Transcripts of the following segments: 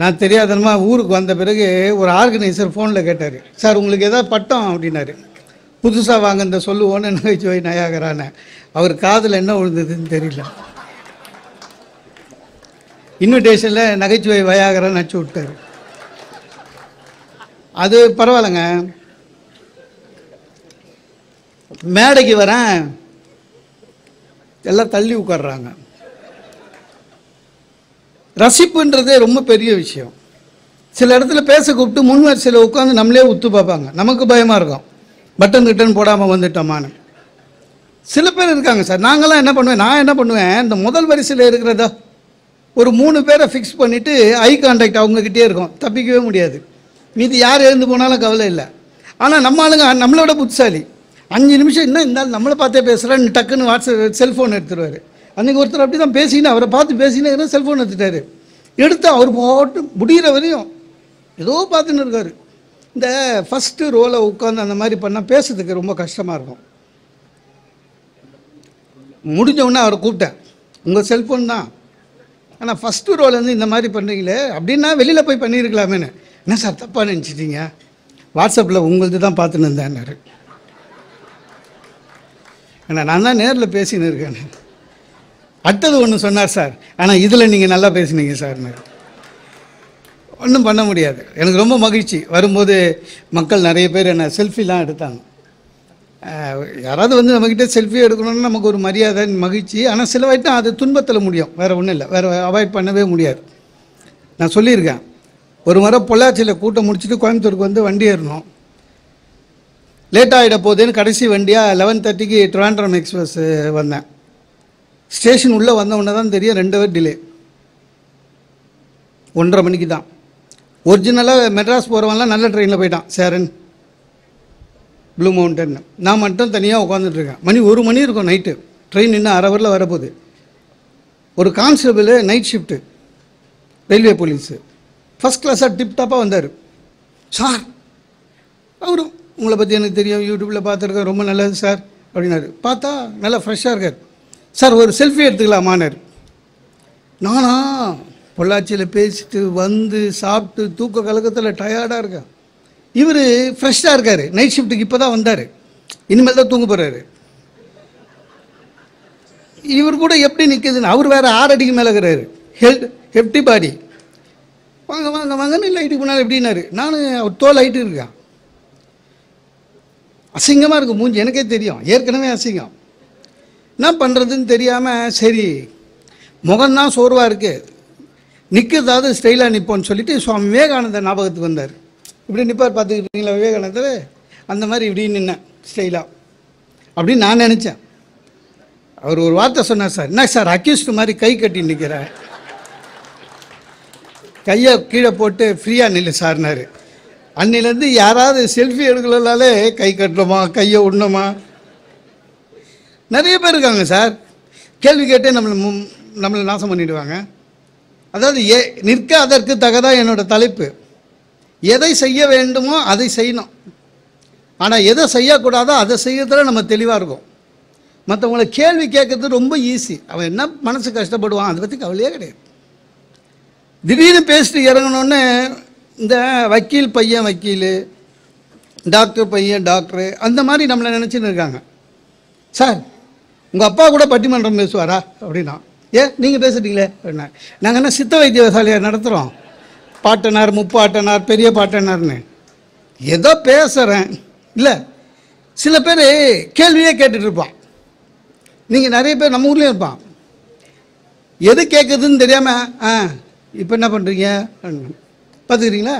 நான் தெரியாதனமா ஊருக்கு வந்த பிறகு ஒரு ஆர்கனைசர் ஃபோனில் கேட்டார், சார் உங்களுக்கு எதாவது பட்டம் அப்படின்னாரு. புதுசாக வாங்க இந்த சொல்லுவோன்னு நகைச்சுவை நயாகரான அவர் காதில் என்ன விழுந்ததுன்னு தெரியல. இன்விடேஷனில் நகைச்சுவை வயாகரான்னு நச்சு விட்டார். அது பரவாயில்லைங்க. மேடைக்கு வரேன், எல்லாம் தள்ளி உட்கார்றாங்க. ரசிப்புன்றதே ரொம்ப பெரிய விஷயம். சில இடத்துல பேச கூப்பிட்டு முன் வரிசையில் உட்காந்து நம்மளே உத்து பார்ப்பாங்க. நமக்கு பயமாக இருக்கும், பட்டன் கிட்டன் போடாமல் வந்துட்டோமான்னு. சில பேர் இருக்காங்க சார், நாங்களாம் என்ன பண்ணுவேன், நான் என்ன பண்ணுவேன், இந்த முதல் வரிசையில் இருக்கிறதா ஒரு 3 பேரை ஃபிக்ஸ் பண்ணிவிட்டு ஐ கான்டாக்ட் அவங்கக்கிட்டே இருக்கும், தப்பிக்கவே முடியாது. மீதி யார் எழுந்து போனாலும் கவலை இல்லை. ஆனால் நம்ம ஆளுங்க நம்மளோட புத்திசாலி. 5 நிமிஷம் என்ன இருந்தாலும் நம்மளை பார்த்தே பேசுகிறான்னு டக்குன்னு வாட்ஸ்அப் செல்ஃபோன் எடுத்துருவார். அன்றைக்கி ஒருத்தர் அப்படி தான் பேசின்னு அவரை பார்த்து பேசினே செல்ஃபோன் எடுத்துட்டார். எடுத்து அவர் போட்டு முடிகிற வரையும் ஏதோ பார்த்துன்னு இருக்கார். இந்த ஃபஸ்ட்டு ரோலை உட்காந்து அந்த மாதிரி பண்ணால் பேசுறதுக்கு ரொம்ப கஷ்டமாக இருக்கும். முடிஞ்சவுடனே அவரை கூப்பிட்டேன், உங்கள் செல்ஃபோன் தான், ஆனால் ஃபஸ்ட்டு ரோல் வந்து இந்த மாதிரி பண்ணுறீங்களே அப்படின்னா வெளியில் போய் பண்ணியிருக்கலாமேன்னு. என்ன சார் தப்பாக நினச்சிட்டீங்க, வாட்ஸ்அப்பில் உங்களது தான் பார்த்துன்னு இருந்தேன்னாரு. ஏன்னா நான் தான் நேரில் பேசின்னு இருக்கேன். அடுத்தது ஒன்று சொன்னார் சார், ஆனால் இதில் நீங்கள் நல்லா பேசுனீங்க சார்னு. ஒன்றும் பண்ண முடியாது. எனக்கு ரொம்ப மகிழ்ச்சி. வரும்போது மக்கள் நிறைய பேர் என்னை செல்ஃபிலாம் எடுத்தாங்க. யாராவது வந்து நம்மக்கிட்ட செல்ஃபி எடுக்கணும்னு நமக்கு ஒரு மரியாதை மகிழ்ச்சி. ஆனால் சில வாய்ட்டு அது துன்பத்தில் முடியும், வேறு ஒன்றும் இல்லை, வேறு அவாய்ட் பண்ணவே முடியாது. நான் சொல்லியிருக்கேன், ஒரு முறை பொள்ளாச்சியில் கூட்டம் முடிச்சுட்டு கோயம்புத்தூருக்கு வந்து வண்டி ஏறணும். லேட்டாகிட போகுதுன்னு கடைசி வண்டியாக 11:30க்கு ட்ரிவாண்ட்ரம் எக்ஸ்பிரஸ் வந்தேன். ஸ்டேஷன் உள்ளே வந்தவுடனே தான் தெரியும் 2 ஹவர் டிலே. 1:30 மணிக்கு தான். ஒரிஜினலாக மெட்ராஸ் போகிறவங்களாம் நல்ல ட்ரெயினில் போயிட்டான், சேரன், ப்ளூ மவுண்டன். நான் மட்டும் தனியாக உட்காந்துட்ருக்கேன். மணி 1 மணி இருக்கும் நைட்டு. ட்ரெயின் இன்னும் 1/2 ஹவரில் வரப்போகுது. ஒரு constable night shift, railway police, first கிளாஸாக டிப்டாப்பாக வந்தார். சார், அவரும் உங்களை பற்றி எனக்கு தெரியும், யூடியூப்பில் பார்த்துருக்கேன், ரொம்ப நல்லது சார் அப்படின்னாரு. பார்த்தா நல்லா ஃப்ரெஷ்ஷாக இருக்கார். சார் ஒரு செல்ஃபி எடுத்துக்கலாமான்னார். நானா பொள்ளாச்சியில் பேசிட்டு வந்து சாப்பிட்டு தூக்க கலக்கத்தில் டயர்டாக இருக்கேன். இவர் ஃப்ரெஷ்ஷாக இருக்கார், நைட் ஷிஃப்ட்டுக்கு இப்போ தான் வந்தார், இனிமேல் தான் தூங்க போகிறாரு. இவர் கூட எப்படி நிற்குதுன்னு, அவர் வேறு 6 அடிக்கு மேலே இருக்கிறாரு, ஹெஃப்டி பாடி. வாங்க வாங்க வாங்கன்னு லைட்டுக்கு முன்னால் எப்படின்னாரு. நான் அவர் தோல் லைட்டு இருக்கேன். அசிங்கமாக இருக்கும் மூஞ்சி, எனக்கே தெரியும், ஏற்கனவே அசிங்கம். என்ன பண்ணுறதுன்னு தெரியாமல் சரி முகம்தான் சோர்வாக இருக்குது, நிற்கிறதாவது ஸ்டைலாக நிற்போன்னு சொல்லிட்டு சுவாமி விவேகானந்தர் ஞாபகத்துக்கு வந்தார். இப்படி நிற்பார் பார்த்துக்கிட்டீங்களா விவேகானந்தர், அந்த மாதிரி இப்படி நின்னேன் ஸ்டைலாக அப்படின்னு நான் நினச்சேன். அவர் ஒரு வார்த்தை சொன்னார், சார் என்ன சார் அக்யூஸ்ட் மாதிரி கை கட்டி நிற்கிறேன், கையை கீழே போட்டு ஃப்ரீயாக நில்லு சார்னாரு. அன்னிலேருந்து யாராவது செல்ஃபி எடுக்கலனாலே கை கட்டணுமா கையை விடணுமா. நிறைய பேர் இருக்காங்க சார், கேள்வி கேட்டே நம்மளை நாசம் பண்ணிவிடுவாங்க. அதாவது நிற்க அதற்கு தகதான் என்னோட தலைப்பு. எதை செய்ய வேண்டுமோ அதை செய்யணும், ஆனால் எதை செய்யக்கூடாதோ அதை செய்யறதுல நம்ம தெளிவாக இருக்கும். மற்றவங்கள கேள்வி கேட்கறது ரொம்ப ஈஸி, அவன் என்ன மனசு கஷ்டப்படுவான் அதை பற்றி கவலையே கிடையாது. திடீர்னு பேசிட்டு இறங்கணுன்னு இந்த வக்கீல் பையன் வக்கீல், டாக்டர் பையன் டாக்டரு, அந்த மாதிரி நம்மளை நினச்சின்னு இருக்காங்க. சார் உங்கள் அப்பா கூட பட்டிமன்றம் பேசுவாரா அப்படின்னா, நீங்கள் பேசுகிறீங்களே அப்படின்னா, நாங்கள் என்ன சித்த வைத்தியசாலையை நடத்துகிறோம், பாட்டனார் முப்பாட்டனார் பெரிய பாட்டனார்னு ஏதோ பேசுகிறேன் இல்லை. சில பேர் கேள்வியே கேட்டுட்ருப்பான். நீங்கள் நிறைய பேர் நம்ம ஊர்லேயும் இருப்பான், எது கேட்குதுன்னு தெரியாமல் இப்போ என்ன பண்ணுறீங்க பார்த்துக்கிறீங்களா,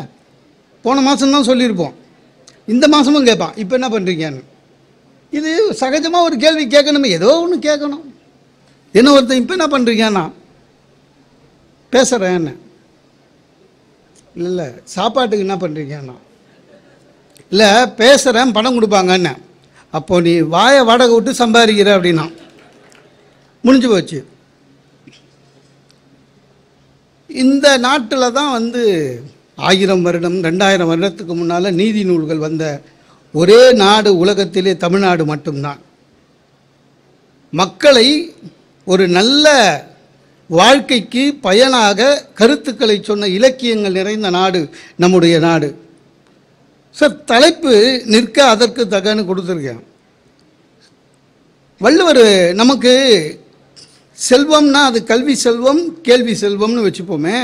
போன மாதம்தான் சொல்லியிருப்போம், இந்த மாதமும் கேட்பான் இப்போ என்ன பண்ணுறீங்கன்னு. இது சகஜமாக ஒரு கேள்வி கேட்கணுமே, ஏதோ ஒன்று கேட்கணும். என்ன ஒருத்தன் இப்போ என்ன பண்ணுறீங்கன்னா பேசுகிறேன்னு, இல்லை சாப்பாட்டுக்கு என்ன பண்ணுறீங்கன்னா, இல்லை பேசுகிறேன் பணம் கொடுப்பாங்கன்னு. அப்போது நீ வாயை வாடகை விட்டு சம்பாதிக்கிற அப்படின்னா முடிஞ்சு போச்சு. இந்த நாட்டில் தான் 1000 வருடம் 2000 வருடத்துக்கு முன்னால் நீதி நூல்கள் வந்த ஒரே நாடு உலகத்திலே தமிழ்நாடு மட்டும்தான். மக்களை ஒரு நல்ல வாழ்க்கைக்கு பயனாக கருத்துக்களை சொன்ன இலக்கியங்கள் நிறைந்த நாடு நம்முடைய நாடு. சார், தலைப்பு நிற்க அதற்கு தகன்னு கொடுத்துருக்கேன். வள்ளுவர் நமக்கு செல்வம்னா அது கல்வி செல்வம், கேள்வி செல்வம்னு வச்சுப்போமே.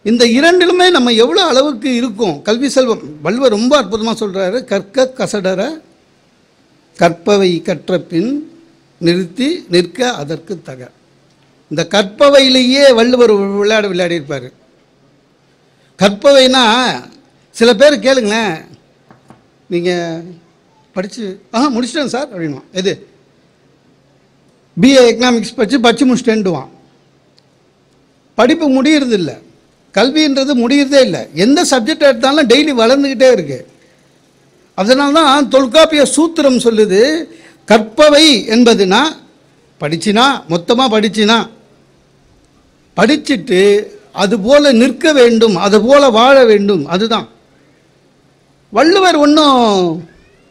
இந்த இரண்டிலுமே நம்ம எவ்வளோ அளவுக்கு இருக்கும். கல்வி செல்வம் வள்ளுவர் ரொம்ப அற்புதமாக சொல்கிறாரு. கற்க கசடர கற்பவை கற்ற பின் நிறுத்தி நிற்க அதற்கு தக. இந்த கற்பவையிலேயே வள்ளுவர் விளையாடியிருப்பார். கற்பவைனா சில பேர் கேளுங்களேன், நீங்கள் படித்து முடிச்சிட்டேன் சார் அப்படின்வான். எது பிஏ எக்கனாமிக்ஸ் படித்து முடிச்சிட்டேன்டுவான். படிப்பு முடியறது இல்லை, கல்வின்றது முடியறதே இல்லை. எந்த சப்ஜெக்ட் எடுத்தாலும் டெய்லி வளர்ந்துக்கிட்டே இருக்கு. அதனால தான் தொல்காப்பிய சூத்திரம் சொல்லுது, கற்பவை என்பதுனா படிச்சினா, மொத்தமாக படிச்சினா படிச்சுட்டு அதுபோல் நிற்க வேண்டும், அதுபோல் வாழ வேண்டும். அதுதான் வள்ளுவர். ஒன்றும்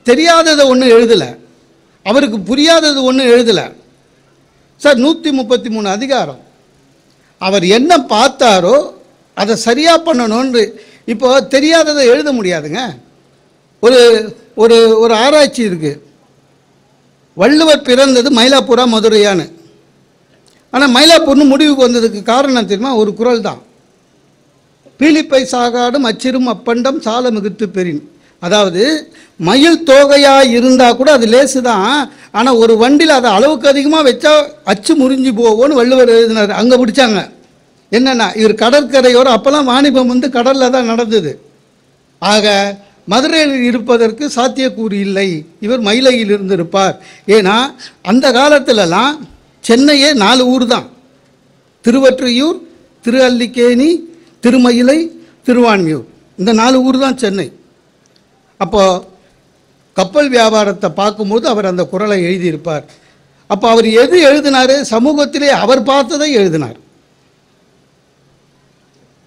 தெரியாததை ஒன்றும் எழுதலை, அவருக்கு புரியாதது ஒன்றும் எழுதலை சார். 133 அதிகாரம். அவர் என்ன பார்த்தாரோ அதை சரியாக பண்ணணும்னு. இப்போ தெரியாததை எழுத முடியாதுங்க. ஒரு ஒரு ஒரு ஆராய்ச்சி இருக்குது. வள்ளுவர் பிறந்தது மயிலாப்பூரா மதுரையான்னு. ஆனால் மயிலாப்பூர்னு முடிவுக்கு வந்ததுக்கு காரணம் தெரியுமா? ஒரு குறள் தான். பீலிப்பை சாகாடும் அச்சிரும் அப்பண்டம் சால மிகுத்து பெறின். அதாவது மயில் தோகையாக இருந்தால் கூட அது லேசு தான், ஆனால் ஒரு வண்டியில் அதை அளவுக்கு அதிகமாக வச்சா அச்சு முறிஞ்சு போவோன்னு வள்ளுவர் எழுதினார். அங்கே பிடிச்சாங்க. என்னென்னா, இவர் கடற்கரையோடு அப்போல்லாம் வாணிபம் வந்து கடலில் தான் நடந்தது. ஆக மதுரையில் இருப்பதற்கு சாத்தியக்கூறு இல்லை, இவர் மயிலையில் இருந்திருப்பார். ஏன்னா அந்த காலத்திலலாம் சென்னையே 4 ஊர் தான். திருவொற்றியூர், திருஅல்லிக்கேணி, திருமயிலை, திருவான்மியூர். இந்த 4 ஊர் தான் சென்னை. அப்போது கப்பல் வியாபாரத்தை பார்க்கும்போது அவர் அந்த குறளை எழுதியிருப்பார். அப்போ அவர் எது எழுதினார்? சமூகத்திலே அவர் பார்த்ததை எழுதினார்.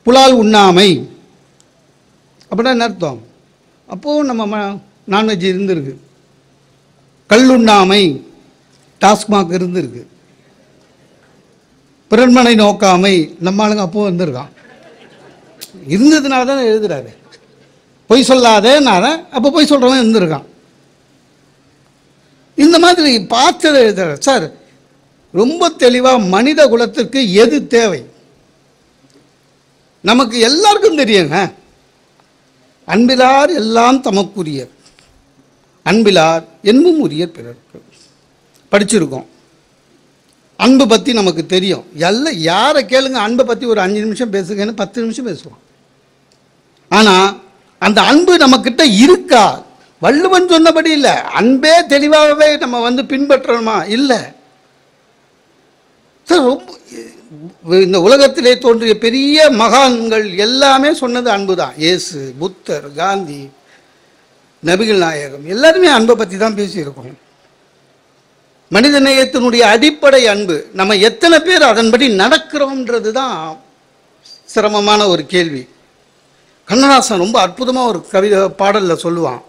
புலால் உண்ணாமை அப்படின்னா என்ன அர்த்தம்? அப்போது நம்ம நான்வெஜ் இருந்திருக்கு. கல்லுண்ணாமை, டாஸ்மாக் இருந்திருக்கு. பிறன்மனை நோக்காமை நம்ம ஆளுங்க அப்போ வந்திருக்கான். இருந்ததுனால தான் எழுதுறாரு. பொய் சொல்லாதேனால அப்போ பொய் சொல்கிறவன் இருந்திருக்கான். இந்த மாதிரி பார்த்ததை எழுதுறாரு சார். ரொம்ப தெளிவாக மனித குலத்திற்கு எது தேவை நமக்கு எல்லாருக்கும் தெரியுங்க. அன்பிலார் எல்லாம் தமக்குரியர், அன்பிலார் என்பும் உரியர் பிறர்க்கு. படிச்சிருக்கோம். அன்பு பற்றி நமக்கு தெரியும். எல்லாம் யாரை கேளுங்க, அன்பை பற்றி ஒரு 5 நிமிஷம் பேசுங்கன்னு 10 நிமிஷம் பேசுவோம். ஆனால் அந்த அன்பு நம்மக்கிட்ட இருக்கா? வள்ளுவன் சொன்னபடி இல்லை. அன்பே தெளிவாகவே நம்ம வந்து பின்பற்றணுமா? இல்லை சார். ரொம்ப இந்த உலகத்திலே தோன்றிய பெரிய மகான்கள் எல்லாமே சொன்னது அன்பு தான். இயேசு, புத்தர், காந்தி, நபிகள் நாயகம் எல்லாருமே அன்பை பற்றி தான் பேசியிருக்கோம். மனித நேயத்தினுடைய அடிப்படை அன்பு. நம்ம எத்தனை பேர் அதன்படி நடக்கிறோம்ன்றது தான் சிரமமான ஒரு கேள்வி. கண்ணதாசன் ரொம்ப அற்புதமாக ஒரு கவிதை பாடலில் சொல்லுவான்,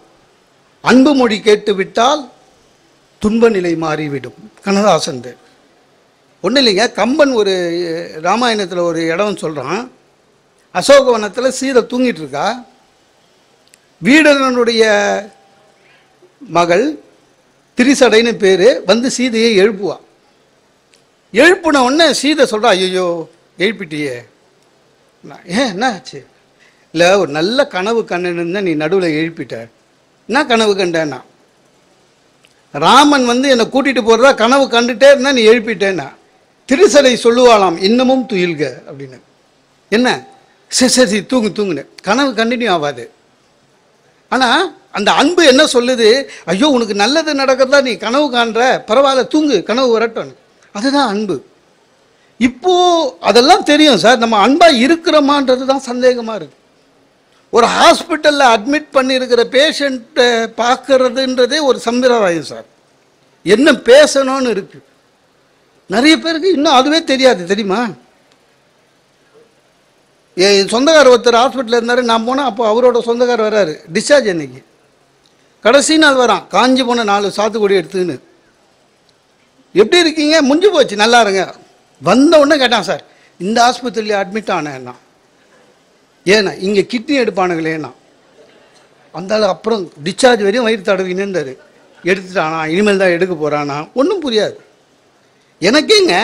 அன்பு மொழி கேட்டுவிட்டால் துன்ப நிலை மாறிவிடும். கண்ணதாசன் ஒன்றும் இல்லைங்க. கம்பன் ஒரு ராமாயணத்தில் ஒரு இடம் சொல்கிறான். அசோகவனத்தில் சீதை தூங்கிட்டு இருக்கா. வீடனுடைய மகள் திரிசடைன்னு பேர் வந்து சீதையை எழுப்புவா. எழுப்புன உடனே சீதை சொல்கிறா, ஐயோ எழுப்பிட்டியே, ஏன் என்ன ஆச்சு? இல்லை, ஒரு நல்ல கனவு கண்ணுன்னு நீ நடுவில் எழுப்பிட்ட. என்ன கனவு கண்டேன்னா, ராமன் வந்து என்னை கூட்டிகிட்டு போகிறதா கனவு கண்டுட்டே இருந்தால் நீ எழுப்பிட்டேன்னா. திருசடை சொல்லுவாளாம், இன்னமும் துயில்க அப்படின்னு. என்ன? சரி சரி தூங்குன்னு. கனவு கண்டினியூ ஆகாது. ஆனால் அந்த அன்பு என்ன சொல்லுது? ஐயோ உனக்கு நல்லது நடக்கிறதா நீ கனவு காண்ற, பரவாயில்ல தூங்கு, கனவு வரட்டும். அதுதான் அன்பு. இப்போது அதெல்லாம் தெரியும் சார். நம்ம அன்பாக இருக்கிறோமான்றது தான் சந்தேகமாக இருக்குது. ஒரு ஹாஸ்பிட்டலில் அட்மிட் பண்ணியிருக்கிற பேஷண்ட்டை பார்க்கறதுன்றதே ஒரு சம்பிரதாயம் சார். என்ன பேசணும்னு இருக்குது. நிறைய பேருக்கு இன்னும் அதுவே தெரியாது, தெரியுமா? என் சொந்தக்காரர் ஒருத்தர் ஹாஸ்பிட்டலில் இருந்தார். நான் போனால் அப்போ அவரோட சொந்தக்காரர் வர்றாரு. டிஸ்சார்ஜ் அன்னைக்கு கடைசி நாள் வரான். காஞ்சி போன 4 சாத்துக்குடி எடுத்துன்னு, எப்படி இருக்கீங்க? முடிஞ்சு போச்சு, நல்லா இருங்க. வந்த உடனே கேட்டான், சார் இந்த ஆஸ்பத்திரியில் அட்மிட் ஆனேன்னா, ஏன்னா இங்கே கிட்னி எடுப்பானுங்களேன்னா. அந்த அப்புறம் டிஸ்சார்ஜ் வரையும் வயிறு தடவின்னு இருந்தார். எடுத்துட்டானா, இனிமேல் தான் எடுக்க போகிறானா, ஒன்றும் புரியாது எனக்கேங்க.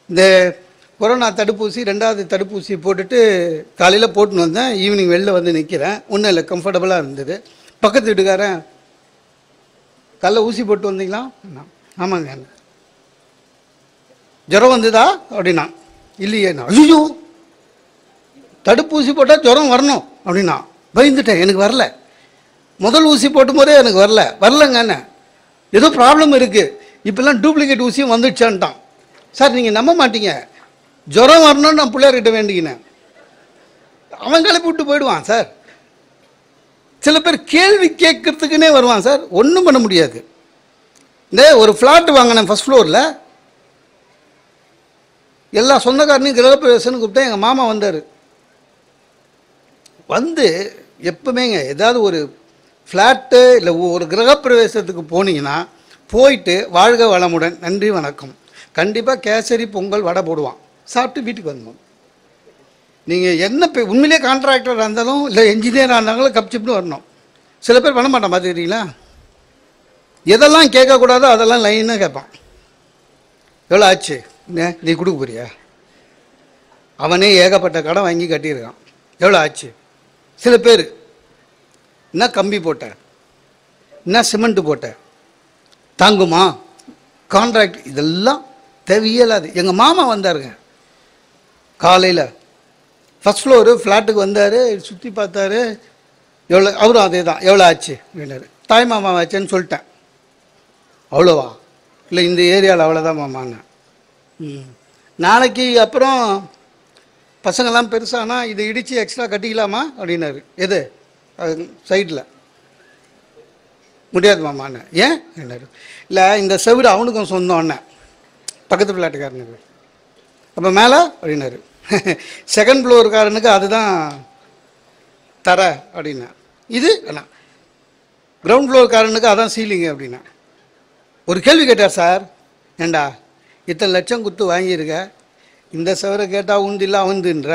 இந்த கொரோனா தடுப்பூசி 2வது தடுப்பூசி போட்டுட்டு காலையில் போட்டுன்னு வந்தேன். ஈவினிங் வெளில வந்து நிற்கிறேன். ஒன்றும் இல்லை, கம்ஃபர்டபுளாக இருந்தது. பக்கத்து வீட்டுக்காரன், காலைல ஊசி போட்டு வந்தீங்களா? ஆமாங்க. ஜுரம் வந்துதா அப்படின்னா. இல்லையேண்ணா. ஐயோ, தடுப்பூசி போட்டால் ஜுரம் வரணும் அப்படின்னா. பயந்துட்டேன், எனக்கு வரல. முதல் ஊசி போட்டும் போதே எனக்கு வரலங்கண்ணே. ஏதோ ப்ராப்ளம் இருக்குது, இப்போல்லாம் டூப்ளிகேட் ஊசியும் வந்துடுச்சான்ட்டான். சார் நீங்கள் நம்ப மாட்டீங்க, ஜுரம் வரணும்னு நான் பிள்ளையார்கிட்ட வேண்டிக்கினேன். அவன் கிளப்பி விட்டு போயிடுவான் சார். சில பேர் கேள்வி கேட்கறதுக்குன்னே வருவான் சார். ஒன்றும் பண்ண முடியாது. இந்த ஒரு ஃப்ளாட் வாங்கினேன் ஃபர்ஸ்ட் ஃப்ளோரில். எல்லா சொந்தக்காரனையும் கிரகப்பிரவேசம்னு கூப்பிட்டேன். எங்கள் மாமா வந்தார். வந்து எப்பவுமேங்க ஏதாவது ஒரு ஃப்ளாட்டு இல்லை ஒரு கிரகப்பிரவேசத்துக்கு போனீங்கன்னா போயிட்டு வாழ்க வளமுடன், நன்றி வணக்கம், கண்டிப்பாக கேசரி பொங்கல் வடை போடுவான். சாப்பிட்டு வீட்டுக்கு வந்தோம். நீங்கள் என்ன உண்மையிலே கான்ட்ராக்டராக இருந்தாலும் இல்லை என்ஜினியராக இருந்தாலும் கப்சிப்னு வரணும். சில பேர் பண்ண மாட்டான், பார்த்துக்கிறீங்களா? எதெல்லாம் கேட்கக்கூடாதோ அதெல்லாம் லைனாக கேட்பான். எவ்வளோ ஆச்சு, நீ கொடுக்க போறியா? அவனே ஏகப்பட்ட கடன் வாங்கி கட்டியிருக்கான். எவ்வளோ ஆச்சு? சில பேர் என்ன கம்பி போட்ட, என்ன சிமெண்ட்டு போட்ட, தாங்குமா கான்ட்ராக்ட், இதெல்லாம் தேவையில்லாது. எங்கள் மாமா வந்தாருங்க காலையில், ஃபஸ்ட் ஃப்ளோரு ஃப்ளாட்டுக்கு வந்தார். சுற்றி பார்த்தாரு. எவ்வளோ, அவரும் அதே தான், எவ்வளோ ஆச்சு அப்படின்னாரு. தாய் மாமா ஆச்சுன்னு சொல்லிட்டேன். அவ்வளோவா? இல்லை இந்த ஏரியாவில் அவ்வளோதான் மாமான்னு. நாளைக்கு அப்புறம் பசங்கள்லாம் பெருசானா இதை இடித்து எக்ஸ்ட்ரா கட்டிக்கலாமா அப்படின்னாரு. எது சைடில்? முடியாது மாமான்னு. ஏன் என்னாரு? இல்லை இந்த செவிடு அவனுக்கும் சொந்தம் அண்ணன், பக்கத்து ஃப்ளாட்டுக்காரனுக்கு. அப்போ மேலே அப்படின்னாரு. செகண்ட் ஃப்ளோருக்காரனுக்கு அதுதான் தர அப்படின்னா. இது அண்ணா கிரவுண்ட் ஃப்ளோருக்காரனுக்கு அதான் சீலிங்கு அப்படின்னா. ஒரு கேள்வி கேட்டார் சார். ஏண்டா இத்தனை லட்சம் கொடுத்து வாங்கியிருக்க, இந்த செவரை கேட்டால் உந்தில்லை அவந்துன்ற,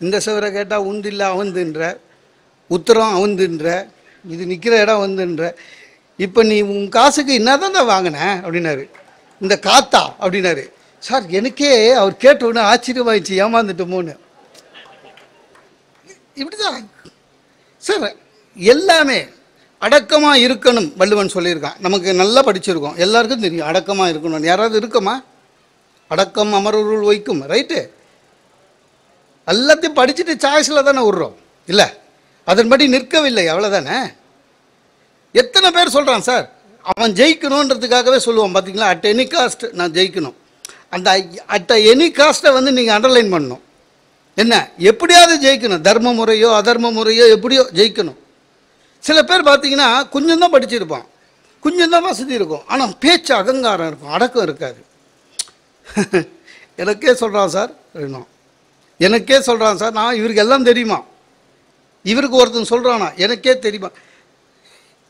இந்த செவரை கேட்டால் உந்தில்லை அவந்துன்ற, உத்தரம் அவந்துன்ற, இது நிற்கிற இடம் வந்துன்ற, இப்போ நீ உன் காசுக்கு என்ன தான் வாங்கினேன் அப்படின்னாரு. இந்த காத்தா அப்படின்னாரு. சார் எனக்கே அவர் கேட்டவுடனே ஆச்சரியமாயிடுச்சு, ஏமாந்துட்டோமோன்னு. இப்படிதான் சார் எல்லாமே அடக்கமாக இருக்கணும் வள்ளுவன் சொல்லியிருக்கான். நமக்கு நல்லா படிச்சிருக்கோம், எல்லாருக்கும் தெரியும் அடக்கமாக இருக்கணும். யாராவது இருக்கமா? அடக்கம் அமரருள் வைக்கும், ரைட்டு. எல்லாத்தையும் படிச்சுட்டு சாய்ஸில் தானே விடுறோம், இல்லை அதன்படி நிற்கவில்லை, அவ்வளோதானே. எத்தனை பேர் சொல்கிறான் சார், அவன் ஜெயிக்கணுன்றதுக்காகவே சொல்லுவான் பார்த்தீங்களா, அட் எனி காஸ்ட் நான் ஜெயிக்கணும். அந்த அட் எனி காஸ்ட்டை வந்து நீங்கள் அண்டர்லைன் பண்ணணும். என்ன, எப்படியாவது ஜெயிக்கணும், தர்ம முறையோ அதர்ம முறையோ எப்படியோ ஜெயிக்கணும். சில பேர் பார்த்தீங்கன்னா கொஞ்சம் தான் படிச்சிருப்பான், கொஞ்சம் தான் வசதி இருக்கும், ஆனால் பேச்சு அகங்காரம் இருக்கும், அடக்கம் இருக்காது. எனக்கே சொல்கிறான் சார் இன்னும், எனக்கே சொல்கிறான் சார், நான் இவருக்கு எல்லாம் தெரியுமா, இவருக்கு ஒருத்தன் சொல்கிறானா எனக்கே தெரியுமா.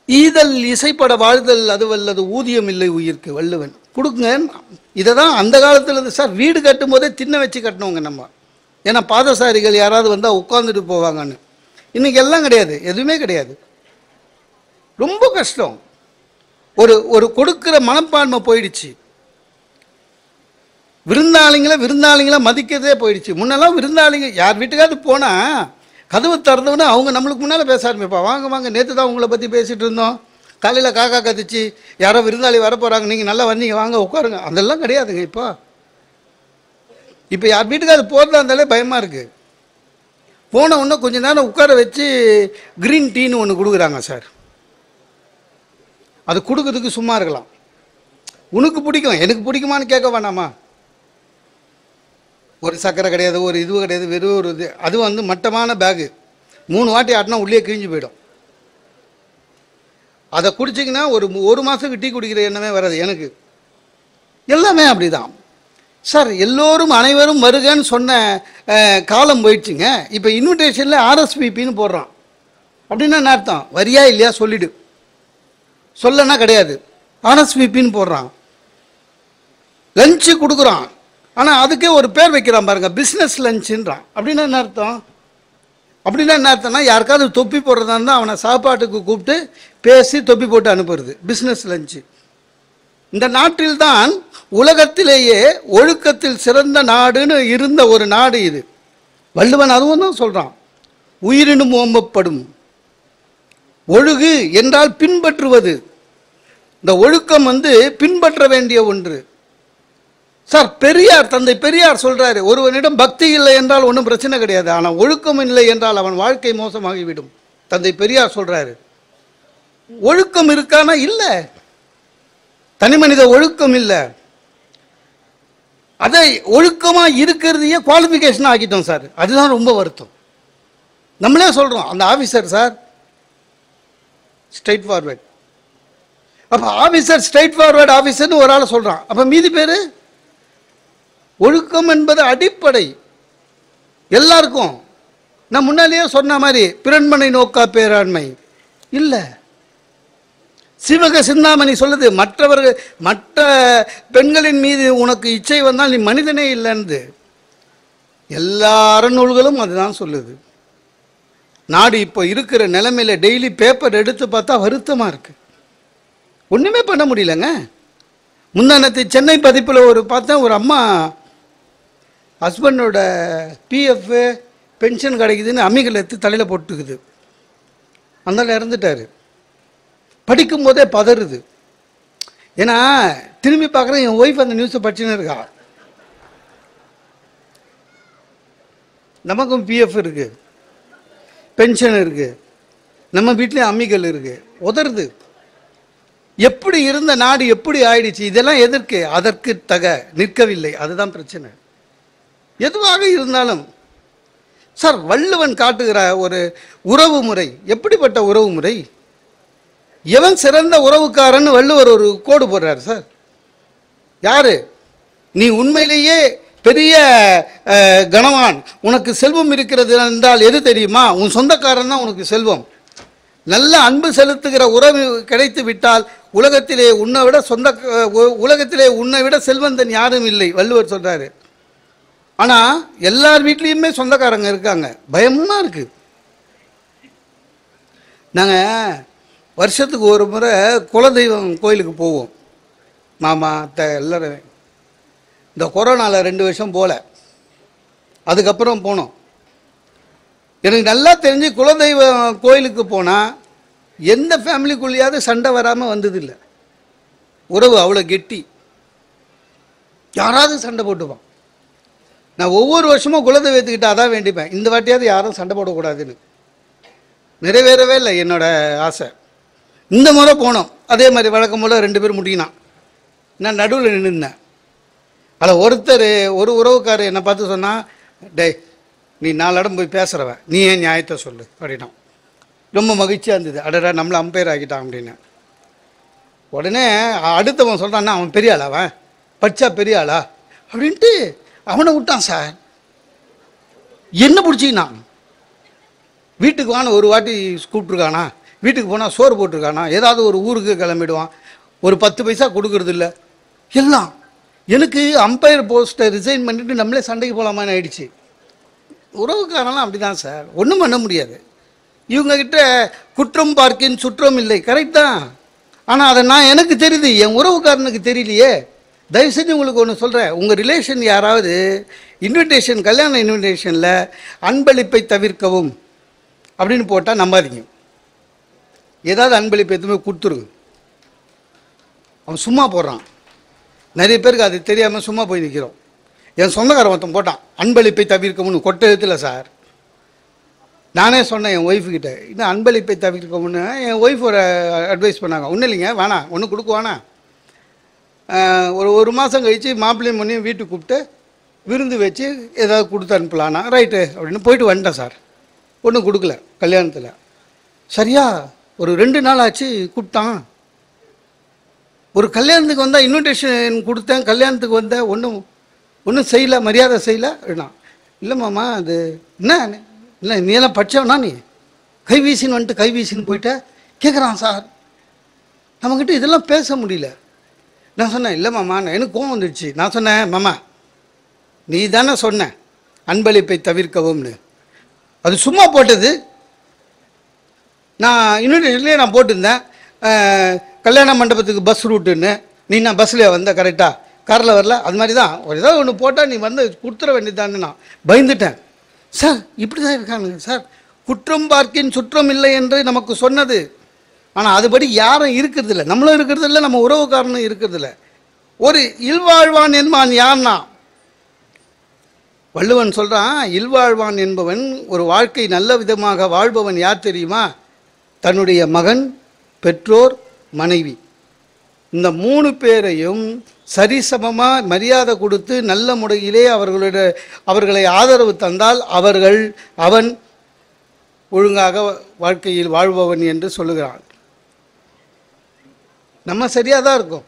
ஈதல் இசைப்பட வாழ்தல் அது வல்லது ஊதியம் இல்லை உயிருக்கு, வள்ளுவன். கொடுங்க. இதை தான் அந்த காலத்தில் இருந்து சார் வீடு கட்டும் போதே தின்ன வச்சு கட்டணுங்க நம்ம. ஏன்னா பாதசாரிகள் யாராவது வந்தால் உட்காந்துட்டு போவாங்கன்னு. இன்றைக்கி எல்லாம் கிடையாது, எதுவுமே கிடையாது, ரொம்ப கஷ்டம். ஒரு கொடுக்குற மனப்பான்மை போயிடுச்சு. விருந்தாளிங்களை மதிக்கிறதே போயிடுச்சு. முன்னெல்லாம் விருந்தாளிங்க யார் வீட்டுக்காவது போனால் கதவு திறந்தவொன்னே அவங்க நம்மளுக்கு முன்னால் பேச ஆரம்பிப்பா. வாங்க வாங்க, நேற்று தான் உங்களை பற்றி பேசிகிட்டு இருந்தோம், காலையில் காக்கா கத்திச்சு, யாரோ விருந்தாளி வரப்போகிறாங்க, நீங்கள் நல்லா வந்தீங்க வாங்க உட்காருங்க. அதெல்லாம் கிடையாதுங்க. இப்போ யார் வீட்டுக்காவது போகிறதா இருந்தாலே பயமாக இருக்குது. போன உடனே கொஞ்சம் நேரம் உட்கார வச்சு க்ரீன் டீன்னு ஒன்று கொடுக்குறாங்க சார். அது கொடுக்கறதுக்கு சும்மா இருக்கலாம். உனக்கு பிடிக்கும் எனக்கு பிடிக்குமான்னு கேட்க வேணாமா? ஒரு சக்கரை கிடையாது, ஒரு இது கிடையாது, வெறும் ஒரு இது. அது வந்து மட்டமான பேகு, 3 வாட்டி ஆட்டினா உள்ளே கிழிஞ்சு போயிடும். அதை குடிச்சிங்கன்னா ஒரு மாதத்துக்கு டீ குடிக்கிற எண்ணமே வராது எனக்கு. எல்லாமே அப்படி தான் சார். எல்லோரும் அனைவரும் வருகன்னு சொன்ன காலம் போயிடுச்சுங்க. இப்போ இன்விடேஷனில் ஆர்எஸ்விபின்னு போடுறான். அப்படின்னா என்ன அர்த்தம்? வரியா இல்லையா சொல்லிடு, சொல்லனா கிடையாது, ஆர்எஸ்விபின்னு போடுறான். லஞ்சு கொடுக்குறான், ஆனால் அதுக்கே ஒரு பேர் வைக்கிறான் பாருங்க, பிஸ்னஸ் லஞ்சுன்றான். அப்படின்னா என்ன அர்த்தம்? அப்படின்னா என்ன அர்த்தம்னா, யாருக்காவது தொப்பி போடுறதா இருந்தால் அவனை சாப்பாட்டுக்கு கூப்பிட்டு பேசி தொப்பி போட்டு அனுப்புறது பிஸ்னஸ் லஞ்சு. இந்த நாட்டில்தான் உலகத்திலேயே ஒழுக்கத்தில் சிறந்த நாடுன்னு இருந்த ஒரு நாடு இது. வள்ளுவன் அதுவும் தான் சொல்கிறான், உயிரினும் ஓம்பப்படும் ஒழுகு என்றால் பின்பற்றுவது. இந்த ஒழுக்கம் பின்பற்ற வேண்டிய ஒன்று. சார் பெரியார், தந்தை பெரியார் சொல்றாரு, ஒருவனிடம் பக்தி இல்லை என்றால் ஒன்றும் பிரச்சனை கிடையாது, ஆனால் ஒழுக்கம் இல்லை என்றால் அவன் வாழ்க்கை மோசமாகிவிடும். தந்தை பெரியார் சொல்றாரு. ஒழுக்கம் இருக்கானா? இல்லை. தனி மனித ஒழுக்கம் இல்லை. அதை ஒழுக்கமா இருக்கிறதையே குவாலிஃபிகேஷன் ஆக்கிட்டோம் சார். அதுதான் ரொம்ப வருத்தம். நம்மளே சொல்றோம், அந்த ஆபீசர் சார் ஸ்ட்ரைட் ஃபார்வர்ட். அப்ப ஆபீசர் ஸ்ட்ரைட் ஃபார்வர்ட் ஆபீசர்னு ஒரு ஆளை சொல்றான். அப்ப மீதி பேரு ஒழுக்கம் என்பது அடிப்படை எல்லாருக்கும். நான் முன்னாலேயே சொன்ன மாதிரி பிறன்மனை நோக்கா பேராண்மை இல்லை. சிவக சிந்தாமணி சொல்லுது, மற்ற பெண்களின் மீது உனக்கு இச்சை வந்தால் நீ மனிதனே இல்லைன்னு. எல்லா அறநூல்களும் அதுதான் சொல்லுது. நாடு இப்போ இருக்கிற நிலைமையில டெய்லி பேப்பர் எடுத்து பார்த்தா வருத்தமா இருக்கு. ஒண்ணுமே பண்ண முடியலங்க. முந்தானத்து சென்னை பதிப்பில் பார்த்தேன், ஒரு அம்மா ஹஸ்பண்டோட பிஎஃப் பென்ஷன் கிடைக்குதுன்னு அம்மிகள் எடுத்து தலையில் போட்டுக்குது. அந்த இறந்துட்டாரு. படிக்கும் போதே பதறுது. ஏன்னா திரும்பி பார்க்குறேன், என் ஒய்ஃப் அந்த நியூஸை படிச்சுன்னு இருக்கா. நமக்கும் பிஎஃப் இருக்கு, பென்ஷன் இருக்கு, நம்ம வீட்லேயும் அம்மிகள் இருக்கு, உதறுது. எப்படி இருந்த நாடு எப்படி ஆயிடுச்சு? இதெல்லாம் எதற்கு? அதற்கு தக நிற்கவில்லை. அதுதான் பிரச்சனை. எதுவாக இருந்தாலும் சார், வள்ளுவன் காட்டுகிற ஒரு உறவு முறை எப்படிப்பட்ட உறவு முறை? எவன் சிறந்த உறவுக்காரன் வள்ளுவர் ஒரு கோடு போடுறார் சார். யாரு நீ? உண்மையிலேயே பெரிய கணவான், உனக்கு செல்வம் இருக்கிறது என்றால் எது தெரியுமா? உன் சொந்தக்காரன் தான் உனக்கு செல்வம். நல்ல அன்பு செலுத்துகிற உறவு கிடைத்து விட்டால் உலகத்திலே உன்னை விட செல்வந்தன் யாரும் இல்லை, வள்ளுவர் சொல்றாரு. ஆனா எல்லார் வீட்லயுமே சொந்தக்காரங்க இருக்காங்க. பயமா இருக்கு. நாங்க வருஷத்துக்கு ஒரு முறை குலதெய்வம் கோயிலுக்கு போவோம், மாமா அத்தை எல்லாரும். இந்த கொரோனாவில் 2 வருஷம் போல, அதுக்கப்புறம் போனோம். எனக்கு நல்லா தெரிஞ்சு குலதெய்வ கோயிலுக்கு போனால் எந்த ஃபேமிலிக்குள்ளேயாவது சண்டை வராமல் வந்ததில்லை. உறவு அவ்வளோ கெட்டி. யாராவது சண்டை போட்டுப்பான். நான் ஒவ்வொரு வருஷமும் குலதெய்வத்துக்கிட்ட அதான் வேண்டிப்பேன், இந்த வாட்டியாவது யாரும் சண்டை போடக்கூடாதுன்னு. நிறைவேறவே இல்லை என்னோட ஆசை. இந்த முறை போனோம், அதே மாதிரி வழக்கம் போல் 2 பேர் முட்டினான். நான் நடுவில் நின்றுந்தேன். அதில் ஒரு உறவுக்காரர் என்னை பார்த்து சொன்னால், டேய் நீ 4 இடம் போய் பேசுகிறவன், நீ ஏன் நியாயத்தை சொல்லு அப்படின்னா. ரொம்ப மகிழ்ச்சியாக இருந்தது. அடடா நம்மளை அம்பையர் ஆக்கிட்டான் அப்படின்னு. உடனே அடுத்தவன் சொல்கிறான்னா, அவன் பெரிய ஆளா, அவன் படித்தா பெரிய ஆளா அப்படின்ட்டு அவனை விட்டான் சார். என்ன பிடிச்சிக்கினா? வீட்டுக்கு வான ஒரு வாட்டி கூப்பிட்ருக்கானா, வீட்டுக்கு போனால் சோறு போட்டிருக்கானா, ஏதாவது ஒரு ஊருக்கு கிளம்பிடுவான், ஒரு 10 பைசா கொடுக்கறது இல்லை எல்லாம். எனக்கு அம்பையர் போஸ்ட்டை ரிசைன் பண்ணிவிட்டு நம்மளே சண்டைக்கு போகலாமான்னு ஆயிடுச்சு. உறவுக்காரெல்லாம் அப்படி தான் சார், ஒன்றும் பண்ண முடியாது. இவங்ககிட்ட குற்றம் பார்க்கின் சுற்றம் இல்லை, கரெக்ட் தான். ஆனால் அதை எனக்கு தெரியுது, என் உறவுக்காரனுக்கு தெரியலையே. தயவு செஞ்சு உங்களுக்கு ஒன்று சொல்கிறேன், உங்கள் ரிலேஷன் யாராவது இன்விடேஷன், கல்யாண இன்விடேஷனில் அன்பளிப்பை தவிர்க்கவும் அப்படின்னு போட்டால் நம்பாதீங்க. ஏதாவது அன்பளிப்பை எதுவுமே கொடுத்துருங்க. அவன் சும்மா போடுறான். நிறைய பேருக்கு அது தெரியாமல் சும்மா போய் நிற்கிறோம். என் சொந்தக்காரன் ஒருத்தன் போட்டான், அன்பளிப்பை தவிர்க்கமுன்னு கொட்டை எழுத்துல சார். நானே சொன்னேன் என் ஒய்ஃபுக்கிட்ட, இன்னும் அன்பளிப்பை தவிர்க்கமுன்னு. என் ஒய்ஃப் ஒரு அட்வைஸ் பண்ணாங்க, ஒன்றும் இல்லைங்க வேணாம், ஒன்றும் கொடுக்க வேணாம். ஒரு மாதம் கழித்து மாப்பிள்ளையும் பொண்ணையும் வீட்டுக்கு கூப்பிட்டு விருந்து வச்சு ஏதாவது கொடுத்து அனுப்பலான்னா ரைட்டு அப்படின்னு போயிட்டு வந்துட்டேன் சார். ஒன்றும் கொடுக்கல கல்யாணத்தில். சரியா ஒரு 2 நாள் ஆச்சு கூப்பிட்டான். ஒரு கல்யாணத்துக்கு வந்தால் இன்விடேஷன் கொடுத்தேன், கல்யாணத்துக்கு வந்தேன், ஒன்றும் செய்யலை, மரியாதை செய்யலை அப்படின்னா. இல்லை மாமா அது என்ன இல்லை, நீ எல்லாம் படித்தவனா, நீ கைவீசின்னு வந்துட்டு கைவீசின்னு போயிட்ட கேட்குறான் சார். நம்மக்கிட்ட இதெல்லாம் பேச முடியல. நான் சொன்னேன், இல்லை மாமா, எனக்கு கோவம் வந்துடுச்சு. நான் சொன்னேன், மாமா நீ தானே சொன்ன அன்பளிப்பை தவிர்க்கவும்னு. அது சும்மா போட்டது. நான் இன்விடேஷன்லேயே நான் போட்டிருந்தேன், கல்யாண மண்டபத்துக்கு பஸ் ரூட்டுன்னு. நீ நான் பஸ்ஸில் வந்த கரெக்டாக, காரில் வரல. அது மாதிரி தான் ஒரு ஏதாவது ஒன்று போட்டால் நீ வந்து கொடுத்துட வேண்டியதான்னு நான் பயந்துட்டேன். சார் இப்படி தான் இருக்கானுங்க சார். குற்றம் பார்க்கின் சுற்றம் இல்லை என்று நமக்கு சொன்னது. ஆனால் அதுபடி யாரும் இருக்கிறதில்ல, நம்மளும் இருக்கிறதில்ல, நம்ம உறவுக்காரனும் இருக்கிறதில்ல. ஒரு இல்வாழ்வான் என்பான் யார்னா, வள்ளுவன் சொல்கிறான், இல்வாழ்வான் என்பவன் ஒரு வாழ்க்கை நல்ல விதமாக வாழ்பவன் யார் தெரியுமா? தன்னுடைய மகன், பெற்றோர், மனைவி, இந்த 3 பேரையும் சரிசமமாக மரியாதை கொடுத்து நல்ல முறையிலே அவர்களை ஆதரவு தந்தால் அவன் ஒழுங்காக வாழ்க்கையில் வாழ்பவன் என்று சொல்லுகிறான். நம்ம சரியாக தான் இருக்கோம்,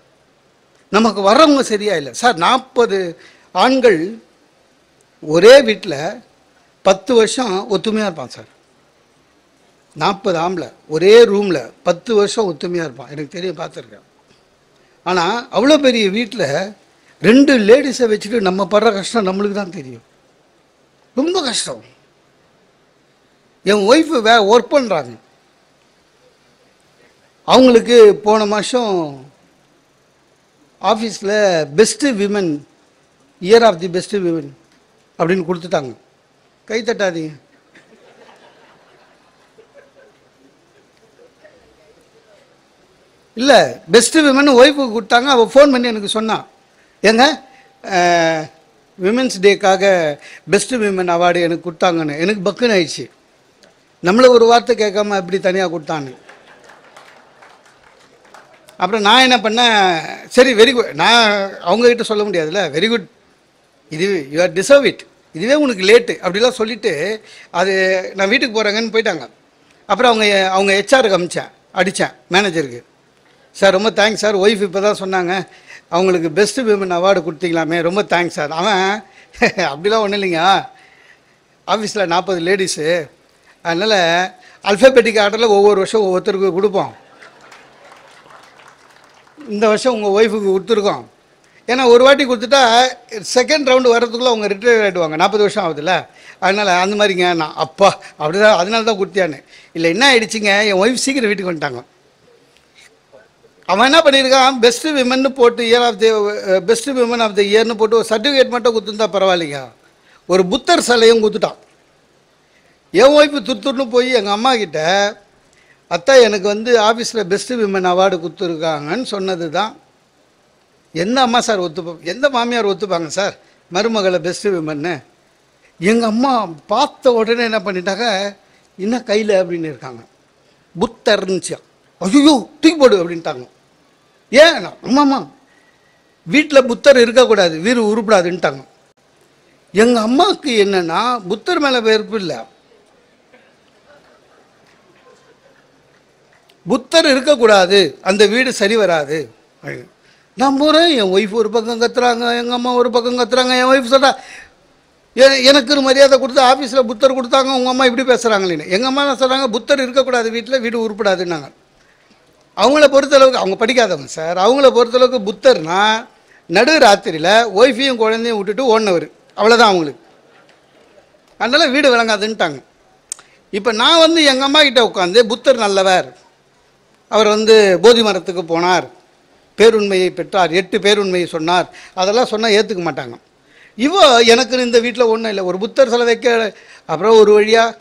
நமக்கு வர்றவங்க சரியா இல்லை. சார் 40 ஆண்கள் ஒரே வீட்டில் 10 வருஷம் ஒத்துமையாக இருப்பான் சார். 40 ஆம்பளை ஒரே ரூமில் 10 வருஷம் ஒத்துமையாக இருப்பான். எனக்கு தெரியும், பார்த்துருக்கேன். ஆனால் அவ்வளோ பெரிய வீட்டில் 2 லேடிஸை வச்சுட்டு நம்ம படுற கஷ்டம் நம்மளுக்கு தான் தெரியும். ரொம்ப கஷ்டம். என் ஒய்ஃபு ஒர்க் பண்ணுறாங்க. அவங்களுக்கு போன மாதம் ஆஃபீஸில் best women, year of the best women அப்படின்னு கொடுத்துட்டாங்க. கை தட்டாதீங்க. இல்லை, பெஸ்ட்டு விமன் ஒய்ஃபுக்கு கொடுத்தாங்க. அவள் ஃபோன் பண்ணி எனக்கு சொன்னான், ஏங்க விமென்ஸ் டேக்காக பெஸ்ட்டு விமன் அவார்டு எனக்கு கொடுத்தாங்கன்னு. எனக்கு பக்குன்னு ஆயிடுச்சு. நம்மளை ஒரு வார்த்தை கேட்காம எப்படி தனியாக கொடுத்தான்னு. அப்புறம் நான் என்ன பண்ணேன், சரி வெரி குட், நான் அவங்கக்கிட்ட சொல்ல முடியாதுல்ல, வெரி குட், இது யூ ஆர் டிசர்வ் இட், இதுவே உனக்கு லேட்டு அப்படிலாம் சொல்லிவிட்டு அது நான் வீட்டுக்கு போகிறேங்கன்னு போயிட்டாங்க. அப்புறம் அவங்க ஹெச்ஆருக்கு அடித்தேன் மேனேஜருக்கு. சார் ரொம்ப தேங்க்ஸ் சார், ஒய்ஃப் இப்போ தான் சொன்னாங்க அவங்களுக்கு பெஸ்ட்டு விமன் அவார்டு கொடுத்தீங்களாமே, ரொம்ப தேங்க்ஸ் சார். அவன் அப்படிலாம் ஒன்றும் இல்லைங்க, ஆஃபீஸில் 40 லேடிஸு, அதனால் அல்ஃபபெட்டிக் ஆர்டரில் ஒவ்வொரு வருஷம் ஒவ்வொருத்தருக்கு கொடுப்போம். இந்த வருஷம் உங்கள் ஒய்ஃபுக்கு கொடுத்துருக்கோம். ஏன்னா ஒரு வாட்டி கொடுத்துட்டா செகண்ட் ரவுண்டு வர்றதுக்குள்ளே அவங்க ரிட்டையர் ஆகிடுவாங்க. 40 வருஷம் ஆகுதுல்ல, அதனால் அந்த மாதிரிங்க. நான் அப்பா அப்படி தான், அதனால தான் கொடுத்தியான்னு. இல்லை என்ன ஆகிடுச்சிங்க, என் ஒய்ஃப் சீக்கிரம் வீட்டுக்கு வந்துட்டாங்க. அவன் என்ன பண்ணியிருக்கான், பெஸ்ட்டு விமன்னு போட்டு பெஸ்ட்டு விமன் ஆஃப் த இயர்னு போட்டு ஒரு சர்டிஃபிகேட் மட்டும் கொடுத்துருந்தா பரவாயில்லைங்க, ஒரு புத்தர் சிலையும் கொடுத்துட்டான். என் ஒய்ஃபு துருத்துன்னு போய் எங்கள் அம்மா கிட்ட, அத்தா எனக்கு வந்து ஆஃபீஸில் பெஸ்ட்டு விமன் அவார்டு கொடுத்துருக்காங்கன்னு சொன்னது தான். எந்த அம்மா சார் ஒத்துப்பாங்க, எந்த மாமியார் ஒத்துப்பாங்க சார் மருமகளை பெஸ்ட்டு விமன்னு? எங்கள் அம்மா பார்த்த உடனே என்ன பண்ணிட்டாங்க, இன்னும் கையில் அப்படின்னு இருக்காங்க, புத்தர் இருந்துச்சா, ஐயோ தூக்கி போடு அப்படின்ட்டாங்க. ஏன்? அம்மாம்மா வீட்டில் புத்தர் இருக்கக்கூடாது, வீடு உருப்படாதுன்ட்டாங்க. எங்கள் அம்மாவுக்கு என்னென்னா புத்தர் மேலே வெறுப்பு இல்லை, புத்தர் இருக்கக்கூடாது, அந்த வீடு சரி வராது. நான் போகிறேன், என் ஒய்ஃப் ஒரு பக்கம் கத்துறாங்க, எங்கள் அம்மா ஒரு பக்கம் கத்துறாங்க. என் ஒய்ஃப் சொல்கிறா, எனக்கு மரியாதை கொடுத்து ஆஃபீஸில் புத்தர் கொடுத்தாங்க, உங்கள் அம்மா இப்படி பேசுகிறாங்களேன்னு. எங்கள் அம்மா என்ன சொல்கிறாங்க, புத்தர் இருக்கக்கூடாது வீட்டில், வீடு உருப்படாதுன்னாங்க. அவங்கள பொறுத்தளவுக்கு, அவங்க படிக்காதவங்க சார், அவங்கள பொறுத்தளவுக்கு புத்தர்னா நடு ராத்திரியில் ஒய்ஃபையும் குழந்தையும் விட்டுட்டு ஓடினவர், அவ்வளோதான் அவங்களுக்கு. அதனால் வீடு விளங்காதுன்ட்டாங்க. இப்போ நான் வந்து எங்கள் அம்மா கிட்டே உட்காந்து புத்தர் நல்லவர், அவர் வந்து போதி மரத்துக்கு போனார், பேருண்மையை பெற்றார், 8 பேருண்மையை சொன்னார், அதெல்லாம் சொன்னால் ஏற்றுக்க மாட்டாங்க. இவோ எனக்கு இந்த வீட்டில் ஒன்றும் இல்லை, ஒரு புத்தர் சிலை வைக்க. அப்புறம் ஒரு வழியாக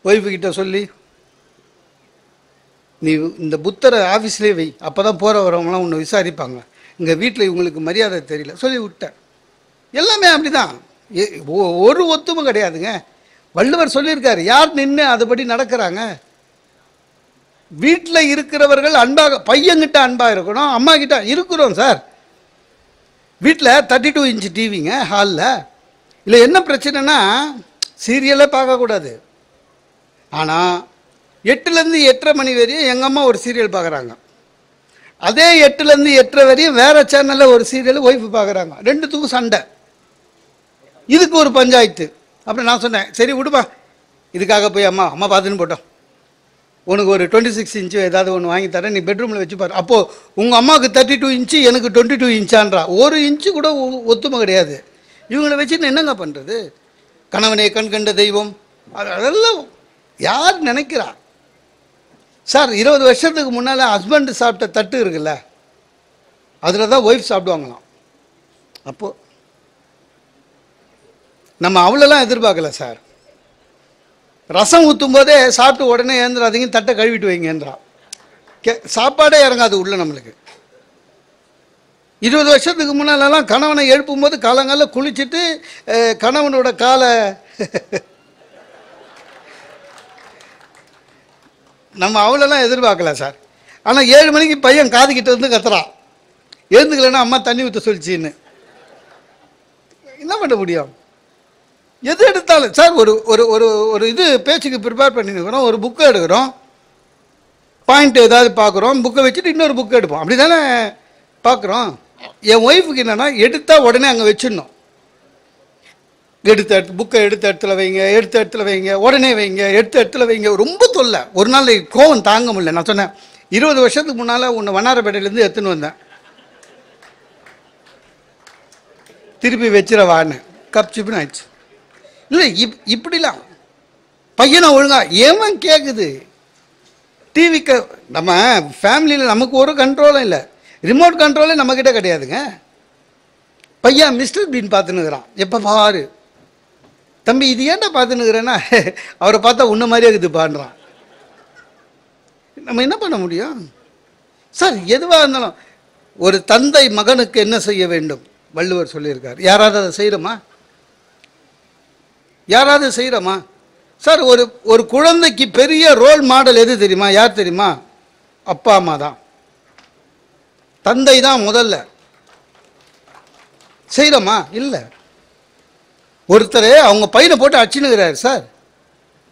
ஒய்ஃபுக்கிட்ட சொல்லி, நீ இந்த புத்தரை ஆஃபீஸ்லேயே வை, அப்போ தான் போகிற வரவங்களாம் ஒன்று விசாரிப்பாங்க, இங்கே வீட்டில் இவங்களுக்கு மரியாதை தெரியல சொல்லி விட்டேன். எல்லாமே அப்படி தான், ஒரு ஒத்துமை கிடையாதுங்க. வள்ளுவர் சொல்லியிருக்காரு, யார் நின்று அதுபடி நடக்கிறாங்க. வீட்டில் இருக்கிறவர்கள் அன்பாக, பையன்கிட்ட அன்பாக இருக்கணும், அம்மா கிட்ட இருக்கிறோம் சார். வீட்டில் 32 இன்ச்சு டிவிங்க ஹாலில். இல்லை என்ன பிரச்சனைனா, சீரியலே பார்க்கக்கூடாது. ஆனால் 8லேருந்து 8:30 மணி வரையும் எங்கள் அம்மா ஒரு சீரியல் பார்க்குறாங்க, அதே 8லேருந்து 8:30 வரையும் வேறு சேனலில் ஒரு சீரியல் ஒய்ஃபு பார்க்குறாங்க. 2த்துக்கும் சண்டை, இதுக்கு ஒரு பஞ்சாயத்து. அப்புறம் நான் சொன்னேன், சரி விடுப்பா, இதுக்காக போய் அம்மா பார்த்துன்னு போட்டோம், உனக்கு ஒரு 26 இன்ச்சு ஏதாவது ஒன்று வாங்கி தரேன், நீ பெட்ரூமில் வச்சு பாரு. அப்போது உங்கள் அம்மாவுக்கு 32 இன்ச்சு, எனக்கு 22 இன்ச்சான்றா. ஒரு இன்ச்சு கூட ஒத்துமை கிடையாது. இவங்களை வச்சுன்னு என்னங்க பண்ணுறது? கணவனே கண் கண்ட தெய்வம், அதெல்லாம் யார் நினைக்கிறா சார்? 20 வருஷத்துக்கு முன்னால் ஹஸ்பண்டு சாப்பிட்ட தட்டு இருக்குல்ல, அதில் தான் ஒய்ஃப் சாப்பிடுவாங்களாம். அப்போது நம்ம அவ்வளோலாம் எதிர்பார்க்கல சார். ரசம் ஊற்றும் போதே சாப்பிட்டு உடனே ஏந்திராதீங்க, தட்டை கழுவிட்டு வைங்கன்றா. சாப்பாடே இறங்காது உள்ள நம்மளுக்கு. 20 வருஷத்துக்கு முன்னாலெல்லாம் கணவனை எழுப்பும்போது காலங்காலில் குளிச்சுட்டு கணவனோட காலை நம்ம அவ்வளோலாம் எதிர்பார்க்கல சார். ஆனால் 7 மணிக்கு பையன் காதுகிட்ட வந்து கத்துறான், எழுந்துக்கலன்னா அம்மா தண்ணி ஊற்ற சொல்லிச்சின்னு. என்ன பண்ண முடியும்? எது எடுத்தாலும் சார் ஒரு ஒரு ஒரு ஒரு இது பேச்சுக்கு ப்ரிப்பேர் பண்ணிருக்கிறோம், ஒரு புக்கை எடுக்கிறோம், பாயிண்ட் ஏதாவது பார்க்குறோம், புக்கை வச்சுட்டு இன்னொரு புக்கை எடுப்போம், அப்படி தானே பார்க்குறோம். என் ஒய்ஃபுக்கு என்னென்னா எடுத்தால் உடனே அங்கே வச்சிடணும். புக்கை எடுத்த இடத்துல வைங்க, எடுத்த இடத்துல வைங்க, உடனே வைங்க, எடுத்த இடத்துல வைங்க. ரொம்ப தொல்லை. ஒரு நாள் கோவம் தாங்க முடியல. நான் சொன்னேன், 20 வருஷத்துக்கு முன்னால் உன்னை வண்ணாரப்பேட்டையிலேருந்து எடுத்துன்னு வந்தேன், திருப்பி வச்சிடவான்னு. கப் சிப்புன்னு ஆயிடுச்சு. இல்லை இப்படிலாம் பையனை ஒழுங்கா ஏன் கேட்குது? டிவிக்கு நம்ம ஃபேமிலியில் நமக்கு ஒரு கண்ட்ரோலும் இல்லை, ரிமோட் கண்ட்ரோலே நம்மக்கிட்ட கிடையாதுங்க. பையன் மிஸ்டர் பீன் பார்த்துன்னுக்குறான், எப்போ பாரு. தம்பி இது ஏன்டா பார்த்துன்னுக்குறேன்னா, அவரை பார்த்தா உன்ன மாதிரியே இருக்குது பாடுறான். நம்ம என்ன பண்ண முடியும் சார்? எதுவாக இருந்தாலும் ஒரு தந்தை மகனுக்கு என்ன செய்ய வேண்டும் வள்ளுவர் சொல்லியிருக்கார். யாராவது அதை செய்கிறோமா? யாராவது செய்கிறோமா சார்? ஒரு குழந்தைக்கு பெரிய ரோல் மாடல் எது தெரியுமா? யார் தெரியுமா? அப்பா அம்மா தான், தந்தை தான் முதல்ல. செய்கிறோமா? இல்லை. ஒருத்தர் அவங்க பையனை போட்டு அடிச்சுனுக்கிறாரு. சார்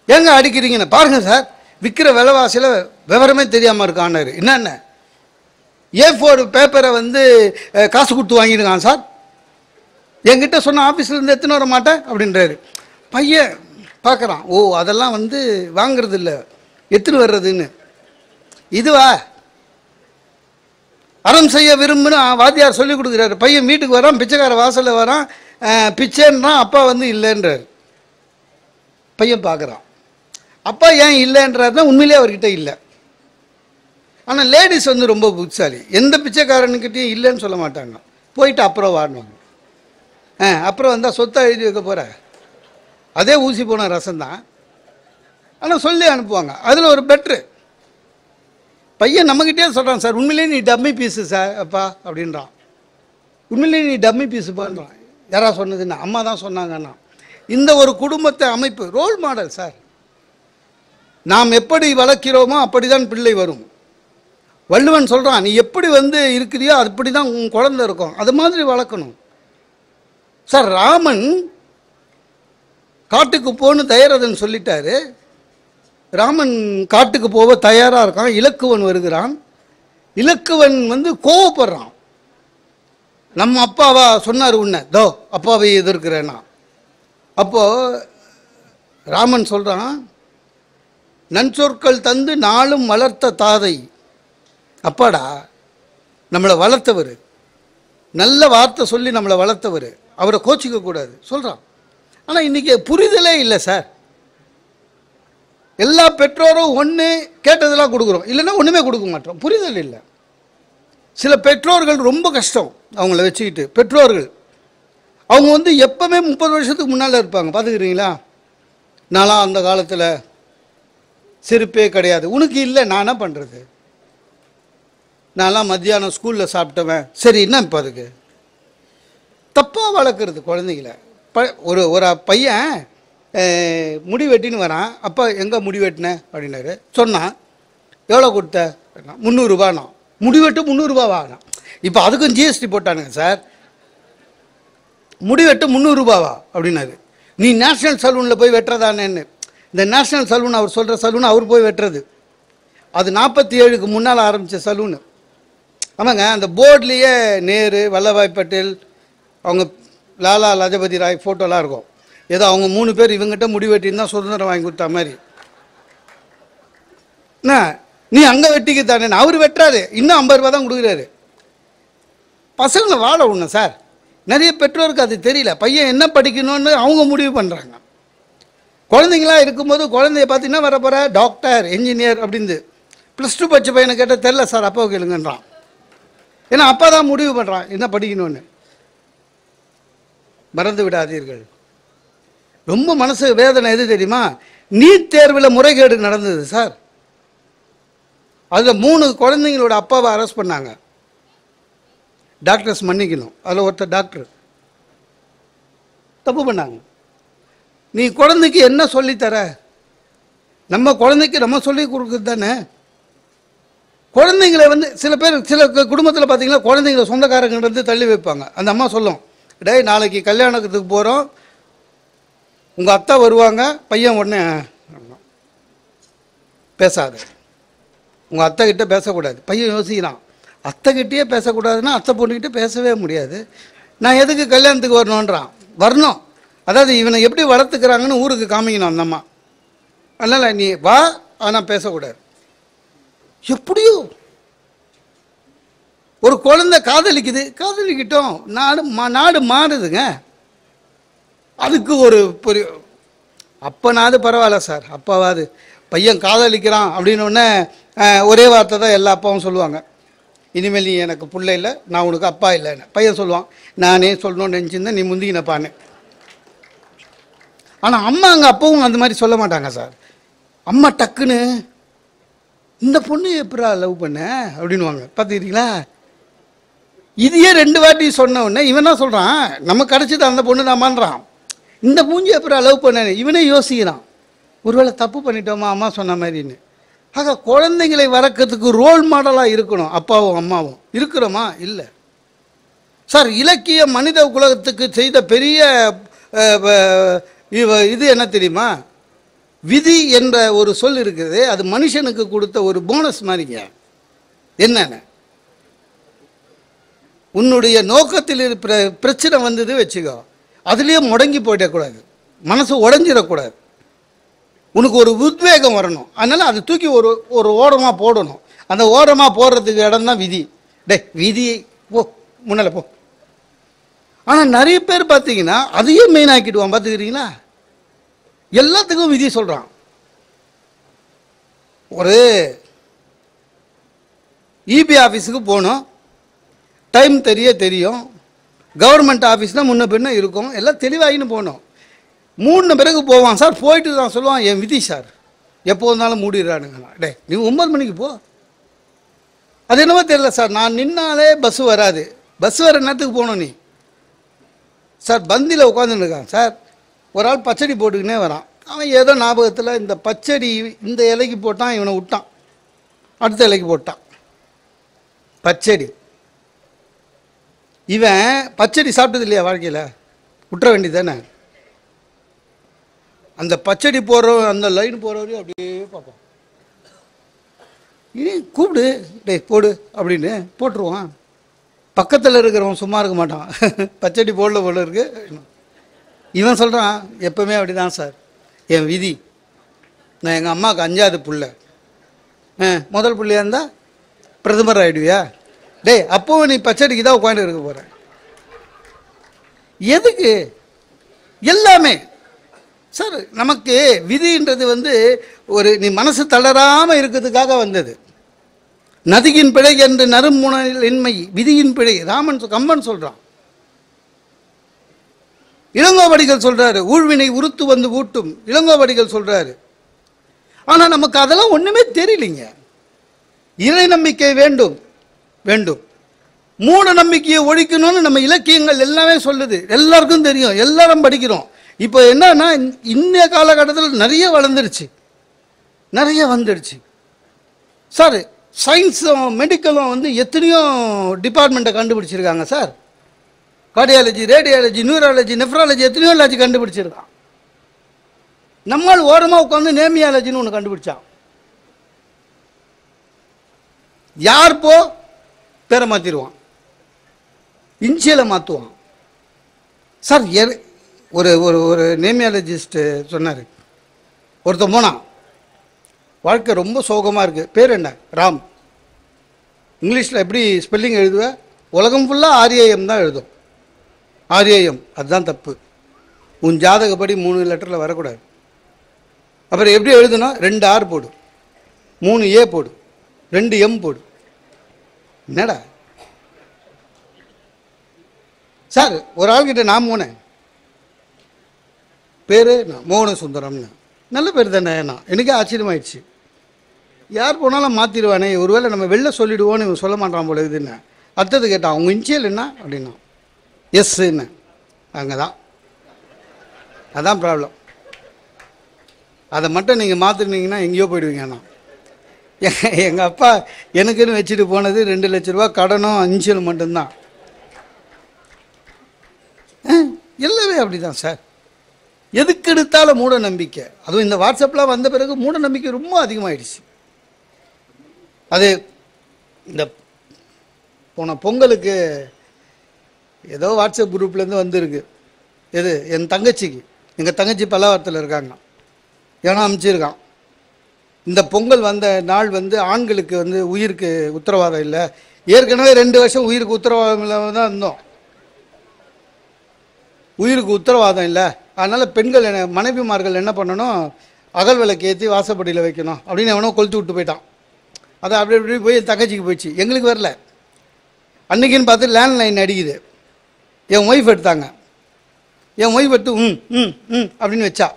ஏங்க அடிக்கிறீங்கன்னு பாருங்க சார், விற்கிற விலைவாசியில் விவரமே தெரியாமல் இருக்கான்னாரு. என்னென்ன A4 பேப்பரை வந்து காசு கொடுத்து வாங்கியிருக்கான் சார், என்கிட்ட சொன்ன ஆஃபீஸ்லேருந்து எடுத்துன்னு வர மாட்டேன் அப்படின்றாரு. பையன் பார்க்குறான், ஓ அதெல்லாம் வந்து வாங்கிறது இல்லை, எடுத்துன்னு வர்றதுன்னு. இதுவா அறம் செய்ய விரும்புன்னு வாத்தியார் சொல்லி கொடுக்குறாரு. பையன் வீட்டுக்கு வரான், பிச்சைக்கார வாசலில் வரான், பிச்சைன்னா அப்பா வந்து இல்லைன்றார். பையன் பார்க்குறான், அப்பா ஏன் இல்லைன்றார் தான் உண்மையிலே அவர்கிட்ட இல்லை. ஆனால் லேடிஸ் வந்து ரொம்ப புத்திசாலி, எந்த பிச்சைக்காரனுக்கிட்டையும் இல்லைன்னு சொல்ல மாட்டாங்க, போயிட்டு அப்புறம் வாடினாங்க. அப்புறம் வந்தால் சொத்தை எழுதி வைக்க போகிற, அதே ஊசி போன ரசம்தான், ஆனால் சொல்லி அனுப்புவாங்க. அதில் ஒரு பெட்ரு. பையன் நம்மக்கிட்டே சொல்கிறான், சார் உண்மையிலே நீ டம்மி பீஸு சார் அப்பா அப்படின்றான். உண்மையிலே நீ டம்மி பீஸு பண்ணுறான். யாரா சொன்னதுன்னா அம்மா தான் சொன்னாங்கன்னா. இந்த ஒரு குடும்பத்தை அமைப்பு ரோல் மாடல் சார். நாம் எப்படி வளர்க்கிறோமோ அப்படி தான் பிள்ளை வரும். வள்ளுவன் சொல்கிறான், நீ எப்படி வந்து இருக்கிறியோ அப்படி தான் உன் குழந்தை இருக்கும், அது மாதிரி வளர்க்கணும் சார். ராமன் காட்டுக்கு போன்னு தயாரதன் சொல்லிட்டாரு. ராமன் காட்டுக்கு போக தயாராக இருக்கான். இலக்குவன் வருகிறான். இலக்குவன் வந்து கோவப்படுறான். நம்ம அப்பாவா சொன்னார் உன்னை, தோ அப்பாவை எதிர்க்கிறேன்னா. அப்போது ராமன் சொல்கிறான், நன்சொற்கள் தந்து நாளும் வளர்த்த தாதை. அப்பாடா நம்மளை வளர்த்தவர், நல்ல வார்த்தை சொல்லி நம்மளை வளர்த்தவர், அவரை கோச்சிக்க கூடாது சொல்கிறான். ஆனால் இன்றைக்கி புரிதலே இல்லை சார். எல்லா பெற்றோரும் ஒன்று கேட்டதெல்லாம் கொடுக்குறோம், இல்லைன்னா ஒன்றுமே கொடுக்க மாட்டோம். புரிதல் இல்லை. சில பெற்றோர்கள் ரொம்ப கஷ்டம் அவங்கள வச்சுக்கிட்டு. பெற்றோர்கள் அவங்க வந்து எப்போவுமே 30 வருஷத்துக்கு முன்னால் இருப்பாங்க, பார்த்துக்கிறீங்களா? நான்லாம் அந்த காலத்தில் செருப்பே கிடையாது. உனக்கு இல்லை, நான் என்ன பண்ணுறது? நான்லாம் மத்தியானம் ஸ்கூலில் சாப்பிட்டவன். சரி என்ன இப்போ அதுக்கு தப்பாக வளர்க்குறது குழந்தைங்கள. ஒரு பையன் முடி வெட்டின்னு வரான். அப்பா எங்கே முடி வெட்டினேன் அப்படின்னாரு. சொன்னான், எவ்வளோ கொடுத்த? 300 ரூபாண்ணா. முடி வெட்டு 300 ரூபாவாண்ணா. இப்போ அதுக்கும் ஜிஎஸ்டி போட்டானுங்க சார். முடி வெட்டு 300 ரூபாவா அப்படின்னாரு. நீ நேஷ்னல் சலூனில் போய் வெட்டுறதானேன்னு. இந்த நேஷ்னல் சலூன் அவர் சொல்கிற சலூன் அவர் போய் வெட்டுறது. அது 47க்கு முன்னால் ஆரம்பித்த சலூனு. ஆமாங்க, அந்த போர்ட்லேயே நேரு, வல்லபாய் பட்டேல், அவங்க லாலா லஜபதி ராய் ஃபோட்டோலாம் இருக்கும். ஏதோ அவங்க 3 பேர் இவங்ககிட்ட முடி வெட்டின்னு தான் சுதந்திரம் வாங்கி கொடுத்தா மாதிரி. என்ன நீ அங்கே வெட்டிக்கு தானே, அவர் வெட்டுறாரு, இன்னும் 50 ரூபா தான் கொடுக்குறாரு. பசங்களை வாழ விடணும் சார். நிறைய பெற்றோருக்கு அது தெரியல. பையன் என்ன படிக்கணும்னு அவங்க முடிவு பண்ணுறாங்க. குழந்தைங்களாம் இருக்கும்போது குழந்தைய பார்த்து என்ன வர போகிற, டாக்டர், என்ஜினியர் அப்படின்னு. +2 படித்த பையனை கேட்டால் தெரில சார், அப்பாவை கேளுங்கன்றான். ஏன்னா அப்பா தான் முடிவு பண்ணுறான் என்ன படிக்கணும்னு. மறந்து விடாதீர்கள். ரொம்ப மனசு வேதனை எது தெரியுமா, நீட் தேர்வில் முறைகேடு நடந்தது சார். அதில் 3 குழந்தைங்களோட அப்பாவை அரெஸ்ட் பண்ணாங்க. டாக்டர்ஸ் மன்னிக்கணும், அதில் ஒருத்தர் டாக்டர் தப்பு பண்ணாங்க. நீ குழந்தைக்கு என்ன சொல்லித்தர, நம்ம குழந்தைக்கு நம்ம சொல்லி கொடுக்குறது தானே. குழந்தைங்களை வந்து சில பேர் சில குடும்பத்தில் பார்த்தீங்கன்னா குழந்தைங்களை சொந்தக்காரங்கிட்ட தள்ளி வைப்பாங்க. அந்த அம்மா சொல்லும், டேய் நாளைக்கு கல்யாணத்துக்கு போகிறோம், உங்கள் அத்தை வருவாங்க. பையன் உடனே பேசாத, உங்கள் அத்தை கிட்டே பேசக்கூடாது. பையன் யோசிக்கிறான், அத்தைக்கிட்டே பேசக்கூடாதுன்னா அத்தை பொண்ணுக்கிட்டே பேசவே முடியாது, நான் எதுக்கு கல்யாணத்துக்கு வரணுன்றான். வரணும், அதாவது இவனை எப்படி வளர்த்துக்கிறாங்கன்னு ஊருக்கு காமிக்கணும் அந்த அம்மா. அதனால் நீ வா, ஆனால் பேசக்கூடாது. எப்படியோ ஒரு குழந்தை காதலிக்குது, காதலிக்கிட்டோம், நாடு மாறுதுங்க. அதுக்கு ஒரு பெரிய அப்பனாவது பரவாயில்ல சார், அப்பாவாது பையன் காதலிக்கிறான் அப்படின்னோடனே ஒரே வார்த்தை தான் எல்லா அப்பாவும் சொல்லுவாங்க, இனிமேல் நீ எனக்கு பிள்ளை இல்லை, நான் உனக்கு அப்பா இல்லைன்னு. பையன் சொல்லுவான், நானே சொல்லணும்னு நினச்சிருந்தேன், நீ முந்திக்கினப்பான்னு. ஆனால் அம்மா அங்கே அப்பவும் அந்த மாதிரி சொல்ல மாட்டாங்க சார். அம்மா டக்குன்னு இந்த பொண்ணு எப்படா லவ் பண்ண அப்படின்வாங்க. பார்த்துக்கிட்டீங்களா, இதையே 2 வாட்டி சொன்ன உடனே இவன் தான் சொல்கிறான், நம்ம கிடச்சது அந்த பொண்ணு தான் பண்ணுறான். இந்த மூஞ்சி எப்படா லவ் பண்ண இவனே யோசிக்கிறான், ஒருவேளை தப்பு பண்ணிட்டோமா அம்மா சொன்ன மாதிரின்னு. ஆக குழந்தைங்களை வளர்க்கறதுக்கு ரோல் மாடலாக இருக்கணும் அப்பாவும் அம்மாவும். இருக்கிறோமா? இல்லை சார். இலக்கிய மனித குலத்துக்கு செய்த பெரிய இது என்ன தெரியுமா, விதி என்ற ஒரு சொல் இருக்குது, அது மனுஷனுக்கு கொடுத்த ஒரு போனஸ் மாதிரிங்க. என்னென்ன உன்னுடைய நோக்கத்தில் இருக்கிற பிரச்சனை வந்தது வச்சுக்கோ, அதுலேயே முடங்கி போயிடக்கூடாது, மனசு உடஞ்சிடக்கூடாது, உனக்கு ஒரு உத்வேகம் வரணும். அதனால் அதை தூக்கி ஒரு ஓரமாக போடணும். அந்த ஓரமாக போடுறதுக்கு இடம் தான் விதி. விதி போ முன்னால் போ. ஆனால் நிறைய பேர் பார்த்தீங்கன்னா அதையே மெயின் ஆக்கிடுவான். பார்த்துக்கிறீங்களா, எல்லாத்துக்கும் விதி சொல்கிறான். ஒரு இபி ஆஃபீஸுக்கு போகணும், டைம் தெரியும், கவர்மெண்ட் ஆஃபீஸ்னால் முன்ன பின்ன இருக்கும், எல்லாம் தெளிவாகின்னு போகணும். 3 பிறகு போவான் சார். போயிட்டு தான் சொல்லுவான், என் விதி சார், எப்போ இருந்தாலும் மூடிடுறானுங்க. நீ 9 மணிக்கு போ. அது என்னவோ தெரியல சார், நான் நின்னாலே பஸ்ஸு வராது, பஸ் வர நேரத்துக்கு போகணும் நீ சார். பந்தியில் உட்காந்துன்னு இருக்கான் சார், ஒரு ஆள் பச்சடி போட்டுக்கினே வரான். அவன் ஏதோ ஞாபகத்தில் இந்த பச்சடி இந்த இலைக்கு போட்டான், இவனை விட்டான், அடுத்த இலைக்கு போட்டான் பச்சடி. இவன் பச்சடி சாப்பிட்டது இல்லையா வாழ்க்கையில், விட்டுற வேண்டியது தானே. அந்த பச்சடி போடுறவன் அந்த லைன் போகிறவரையும் அப்படியே பார்ப்பான். இனி கூப்பிடு, போடு அப்படின்னு போட்டுருவான். பக்கத்தில் இருக்கிறவன் சும்மா இருக்க மாட்டான், பச்சடி போடல போல இருக்கு. இவன் சொல்கிறான், எப்பவுமே அப்படி தான் சார், என் விதி, நான் எங்கள் அம்மாவுக்கு 5ஆவது புள்ள, முதல் பிள்ளையாக இருந்தால் பிரதமர் ஆகிடுவியா, அப்போவும் நீ பச்சடிக்கு தான் உட்காந்து இருக்க போகிற. எதுக்கு எல்லாமே சார். நமக்கு விதின்றது ஒரு நீ மனசு தளராமல் இருக்கிறதுக்காக வந்தது. நதியின் பிழை என்று நறுமுனையில் இன்மை விதியின் பிழை, கம்பன் சொல்கிறான். இளங்கோவடிகள் சொல்கிறாரு, ஊழ்வினை உறுத்து வந்து ஊட்டும், இளங்கோவடிகள் சொல்கிறாரு. ஆனால் நமக்கு அதெல்லாம் ஒன்றுமே தெரியலைங்க. இறை நம்பிக்கை வேண்டும் வேண்டும், மூட நம்பிக்கையை ஒழிக்கணும்னு நம்ம இலக்கியங்கள் எல்லாமே சொல்லுது, எல்லாருக்கும் தெரியும், எல்லாரும் படிக்கிறோம். இப்போ என்னன்னா இந்த காலகட்டத்தில் நிறைய வளர்ந்துருச்சு, நிறைய வந்துடுச்சு சார். சயின்ஸும் மெடிக்கலும் எத்தனையோ டிபார்ட்மெண்ட்டை கண்டுபிடிச்சிருக்காங்க sir. Cardiology, radiology, neurology, nephrology, எத்தனையோ லாஜி கண்டுபிடிச்சிருக்கான். நம்மால் ஓரமாக உட்காந்து நேமியாலஜின்னு ஒன்று கண்டுபிடிச்சான். யார் போ பேரை மாற்றிடுவான், இன்சியலை மாற்றுவான் சார். ஒரு ஒரு ஒரு நேமியாலஜிஸ்ட்டு சொன்னார், ஒருத்தன் போனான் வாழ்க்கை ரொம்ப சோகமாக இருக்குது. பேர் என்ன? ராம். இங்கிலீஷில் எப்படி ஸ்பெல்லிங் எழுதுவேன்? உலகம் ஃபுல்லாக ஆர்ஏஎம் தான் எழுதும். ஆர்ஏஎம், அதுதான் தப்பு. உன் ஜாதகப்படி 3 லெட்டரில் வரக்கூடாது. அப்புறம் எப்படி எழுதுனா 2 R போடு, 3 A போடு, 2 M போடு. என்னடா சார்? ஒரு ஆள்கிட்ட நான் போனேன், பேர் மோகன சுந்தரம்னு. நல்ல பேர் தானே. நான் எனக்கே ஆச்சரியமாயிடுச்சு. யார் போனாலும் மாற்றிடுவானே, ஒருவேளை நம்ம வெளில சொல்லிவிடுவோன்னு இவன் சொல்ல மாட்டான் போல இதுன்னு. அடுத்தது கேட்டான், அவங்க இன்சியல் என்ன அப்படின்னா எஸ்ன்னு. அங்கே தான் அதான் ப்ராப்ளம். அதை மட்டும் நீங்கள் மாற்றினீங்கன்னா எங்கேயோ போயிடுவீங்க. நான் எங்கள் அப்பா எனக்குன்னு வச்சுட்டு போனது 2 லட்ச ரூபா கடனும் இன்சியல் மட்டும்தான். எல்லாமே அப்படி தான் சார். எதுக்கு எடுத்தாலும் மூட நம்பிக்கை. அதுவும் இந்த வாட்ஸ்அப்லாம் வந்த பிறகு மூட நம்பிக்கை ரொம்ப அதிகமாகிடுச்சு. அது இந்த போன பொங்கலுக்கு ஏதோ வாட்ஸ்அப் குரூப்லேருந்து வந்திருக்கு. எது? என் தங்கச்சிக்கு. எங்கள் தங்கச்சி பல்லாவரத்தில் இருக்காங்க. ஏன்னா அமைச்சிருக்கான், இந்த பொங்கல் வந்த நாள் ஆண்களுக்கு உயிருக்கு உத்தரவாதம் இல்லை. ஏற்கனவே 2 வருஷம் உயிருக்கு உத்தரவாதம் இல்லாமல் தான் இருந்தோம். உயிருக்கு உத்தரவாதம் இல்லை, அதனால் பெண்கள் மனைவிமார்கள் என்ன பண்ணணும், அகல் விளக்கு ஏற்றி வாசப்படியில் வைக்கணும் அப்படின்னு எவனோ கொளுத்து விட்டு போயிட்டான். அதை அப்படி இப்படி போய் என் தங்கச்சிக்கு போயிடுச்சு, எங்களுக்கு வரல. அன்றைக்கின்னு பார்த்து லேண்ட்லைன் அடிக்குது. என் ஒய்ஃப் எடுத்தாங்க. என் ஒய்ஃப் எடுத்து ம் ம் ம் அப்படின்னு வச்சா.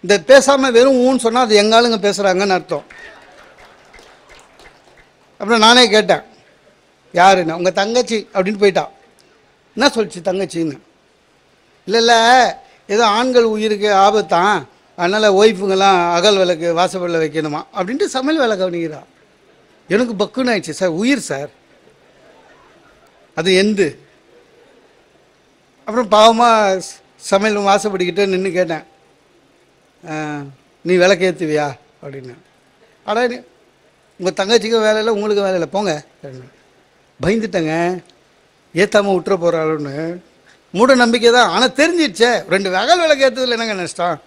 இந்த பேசாமல் வெறும் ஊன்னு சொன்னால் அது எங்கள் ஆளுங்க பேசுகிறாங்கன்னு அர்த்தம். அப்புறம் நானே கேட்டேன், யாருன்னு? உங்கள் தங்கச்சி அப்படின்னு போயிட்டான். என்ன சொல்லிச்சு தங்கச்சின்னு? இல்லை ஏதோ ஆண்கள் உயிருக்கு ஆபத்தான், அதனால் ஒய்ஃபுங்கெல்லாம் அகல் விளக்கு வாசப்படியில் வைக்கணுமா அப்படின்ட்டு சமையல் வேலை கவனிக்கிறா. எனக்கு பக்குன்னு ஆயிடுச்சு. சார் உயிர் சார், அது எந்து. அப்புறம் பாவமாக சமையல் வாசப்படிக்கிட்டே நின்று கேட்டேன், நீ விளக்கு ஏற்றுவியா அப்படின்னு. அடா உங்கள் தங்கச்சிக்கும் வேலை இல்லை, உங்களுக்கு வேலை இல்லை, போங்க. பயந்துட்டேங்க, ஏற்றாமல் விட்டுற போகிறாளுன்னு. மூட நம்பிக்கை தான். ஆனால் தெரிஞ்சிடுச்சே, 2 அகல் விளக்கு ஏற்றதில் என்னங்க நஷ்டம்?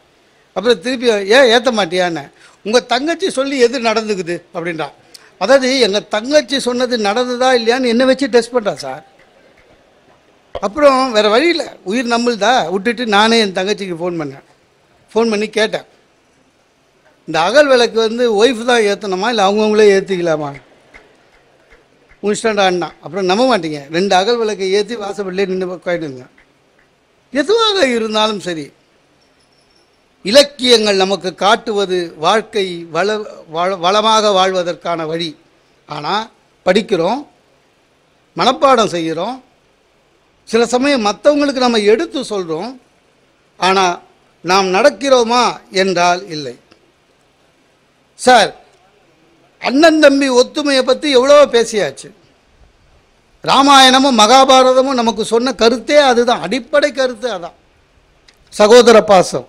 அப்புறம் திருப்பி ஏன் ஏற்ற மாட்டியான்னு. உங்கள் தங்கச்சி சொல்லி எது நடந்துக்குது அப்படின்றா. அதாவது எங்கள் தங்கச்சி சொன்னது நடந்ததா இல்லையான்னு என்னை வச்சு டெஸ்ட் பண்ணுறான் சார். அப்புறம் வேறு வழியில் உயிர் நம்மள்தா விட்டுட்டு நானே என் தங்கச்சிக்கு ஃபோன் பண்ணி கேட்டேன், இந்த அகல் விளக்கு ஒய்ஃப் தான் ஏற்றணுமா இல்லை அவங்கவுங்களே ஏற்றிக்கலாமா? இன்ஸ்டண்டானா. அப்புறம் நம்ப மாட்டீங்க, 2 அகல் விளக்கை ஏற்றி வாசப்படிலே நின்று போயிடுங்க. எதுவாக இருந்தாலும் சரி, இலக்கியங்கள் நமக்கு காட்டுவது வாழ்க்கை வளமாக வாழ்வதற்கான வழி. ஆனால் படிக்கிறோம், மனப்பாடம் செய்கிறோம், சில சமயம் மற்றவங்களுக்கு நம்ம எடுத்து சொல்கிறோம், ஆனால் நாம் நடக்கிறோமா என்றால் இல்லை. சார், அண்ணன் தம்பி ஒத்துமையை பற்றி எவ்வளோ பேசியாச்சு. ராமாயணமும் மகாபாரதமும் நமக்கு சொன்ன கருத்தே அதுதான், அடிப்படை கருத்து அதான், சகோதர பாசம்.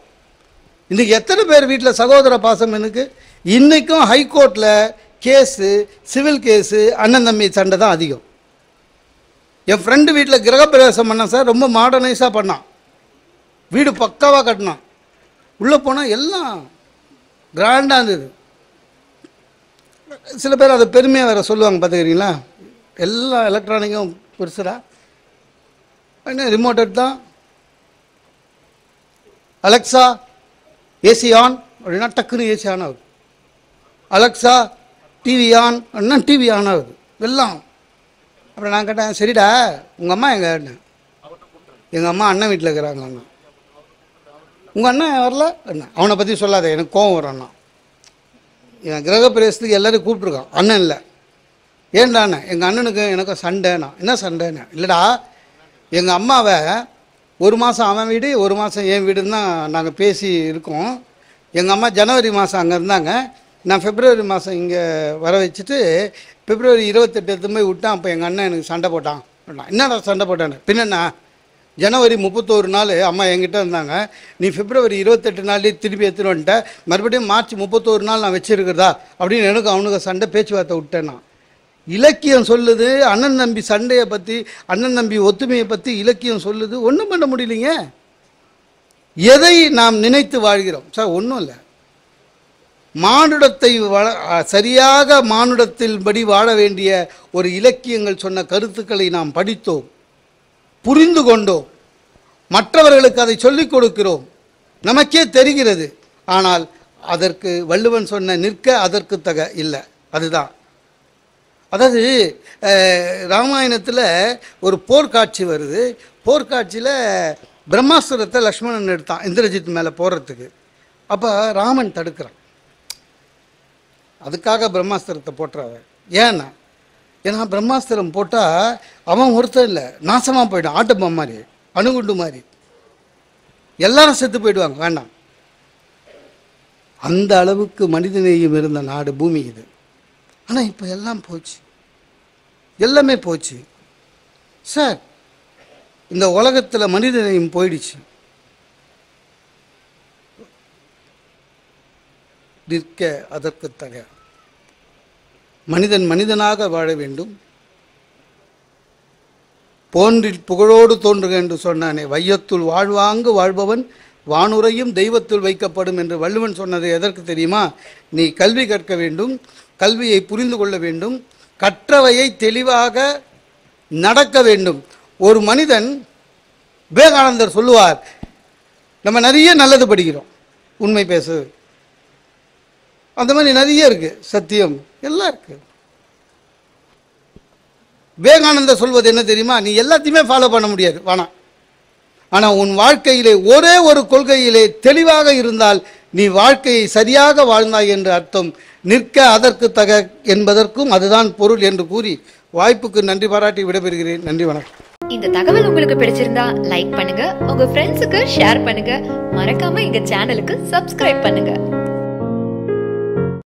இன்றைக்கி எத்தனை பேர் வீட்டில் சகோதர பாசம் எனக்கு? இன்றைக்கும் ஹைகோர்ட்டில் கேஸு, சிவில் கேஸு, அண்ணன் தம்பி சண்டை தான் அதிகம். என் ஃப்ரெண்டு வீட்டில் கிரகப்பிரவேசம் பண்ணான் சார், ரொம்ப மாடர்னைஸாக பண்ணான், வீடு பக்காவாக கட்டினான். உள்ளே போனால் எல்லாம் கிராண்டாக இருந்தது. சில பேர் அதை பெருமையாக வேறு சொல்லுவாங்க, பார்த்துக்கிறீங்களா? எல்லா எலக்ட்ரானிக்கும் பெருசுடா, என்ன ரிமோட் எடுத்தான், அலெக்ஸா ஏசி ஆன் அப்படின்னா டக்குன்னு ஏசி ஆன் ஆகுது, அலெக்ஸா டிவி ஆன் அப்படின்னா டிவி ஆன் ஆகுது எல்லாம். அப்புறம் நான் கேட்டேன், சரிடா உங்கள் அம்மா எங்கே? எங்கள் அம்மா அண்ணன் வீட்டில் இருக்கிறாங்க. அண்ணா, உங்கள் அண்ணன் வரல? அண்ணா, அவனை பற்றி சொல்லாத, எனக்கு கோவம் வரும். அண்ணா, என் கிரகப்பிரவேசத்துக்கு எல்லோரும் கூப்பிட்ருக்கான், அண்ணன் இல்லை. ஏன்டா அண்ணன்? எங்கள் அண்ணனுக்கு எனக்கும் சண்டைண்ணா. என்ன சண்டைண்ணா? இல்லைடா, எங்கள் அம்மாவை 1 மாதம் அவன் வீடு 1 மாதம் என் வீடுன்னு தான் நாங்கள் பேசி இருக்கோம். எங்கள் அம்மா ஜனவரி மாதம் அங்கே இருந்தாங்க, நான் பிப்ரவரி மாதம் இங்கே வர வச்சுட்டு பிப்ரவரி 28 எடுத்து போய் விட்டான். அப்போ எங்கள் அண்ணன் எனக்கு சண்டை போட்டான். என்னடா சண்டை போட்டான்னு? பின்னா ஜனவரி 31 நாள் அம்மா என்கிட்ட இருந்தாங்க, நீ பிப்ரவரி 28 நாள்லேயே திருப்பி எடுத்துகிட்டு வந்துட்ட, மறுபடியும் மார்ச் 31 நாள் நான் வச்சுருக்கிறதா அப்படின்னு எனக்கு அவனுக்கு சண்டை பேச்சுவார்த்தை விட்டேன். நான் இலக்கியம் சொல்லுது அண்ணன் தம்பி சண்டையை பற்றி, அண்ணன் தம்பி ஒத்துமையை பற்றி இலக்கியம் சொல்லுது. ஒன்றும் பண்ண முடியலைங்க. எதை நாம் நினைத்து வாழ்கிறோம் சார்? ஒன்றும் இல்லை. மானுடத்தை சரியாக மானுடத்தின்படி வாழ வேண்டிய ஒரு இலக்கியங்கள் சொன்ன கருத்துக்களை நாம் படித்தோம், புரிந்து கொண்டோம், மற்றவர்களுக்கு அதை சொல்லிக் கொடுக்கிறோம், நமக்கே தெரிகிறது. ஆனால் அதற்கு வள்ளுவன் சொன்ன நிற்க அதற்கு தக இல்லை. அதுதான். அதாவது ராமாயணத்தில் ஒரு போர்க்காட்சி வருது. போர்க்காட்சியில் பிரம்மாஸ்திரத்தை லக்ஷ்மணன் எடுத்தான் இந்திரஜித் மேலே போடுறதுக்கு. அப்போ ராமன் தடுக்கிறான். அதுக்காக பிரம்மாஸ்திரத்தை போட்டுறாங்க. ஏன்னா பிரம்மாஸ்திரம் போட்டால் அவன் ஒருத்தர் இல்லை, நாசமாக போயிடும். ஆட்டு மாதிரி, அணுகுண்டு மாதிரி எல்லாரும் செத்து போயிடுவாங்க. வேண்டாம். அந்த அளவுக்கு மனிதநேயம் இருந்த நாடு பூமி இது. ஆனால் இப்போ எல்லாம் போச்சு, எல்லாமே போச்சு சார். இந்த உலகத்தில் மனிதநேயம் போயிடுச்சு. நிற்க அதற்கு தக. மனிதன் மனிதனாக வாழ வேண்டும். போன்றில் புகழோடு தோன்றுக என்று சொன்னானே, வையத்துள் வாழ்வாங்கு வாழ்பவன் வானுரையும் தெய்வத்துள் வைக்கப்படும் என்று வள்ளுவன் சொன்னது எதற்கு தெரியுமா? நீ கல்வி கற்க வேண்டும், கல்வியை புரிந்து கொள்ள வேண்டும், கற்றவையை தெளிவாக நடக்க வேண்டும். ஒரு மனிதன், விவேகானந்தர் சொல்லுவார், நம்ம நிறைய நல்லது படிக்கிறோம், உண்மை பேசு, அந்த மாதிரி நிறைய இருக்கு, சத்தியம் எல்லாம் இருக்கு. விவேகானந்தர் சொல்வது என்ன தெரியுமா? நீ எல்லாத்தையுமே ஃபாலோ பண்ண முடியாது, வேணாம். ஆனால் உன் வாழ்க்கையிலே ஒரே ஒரு கொள்கையிலே தெளிவாக இருந்தால் நீ வாழ்க்கையை சரியாக வாழ்ந்தாய் என்று அர்த்தம். நிற்க அதற்கு தக என்பதற்கும் அதுதான் பொருள் என்று கூறி வாய்ப்புக்கு நன்றி பாராட்டி விடைபெறுகிறேன். நன்றி, வணக்கம். இந்த தகவல் உங்களுக்கு பிடிச்சிருந்தா லைக் பண்ணுங்க, உங்க ஃப்ரெண்ட்ஸுக்கு ஷேர் பண்ணுங்க, மறக்காம எங்க சேனலுக்கு சப்ஸ்கிரைப் பண்ணுங்க.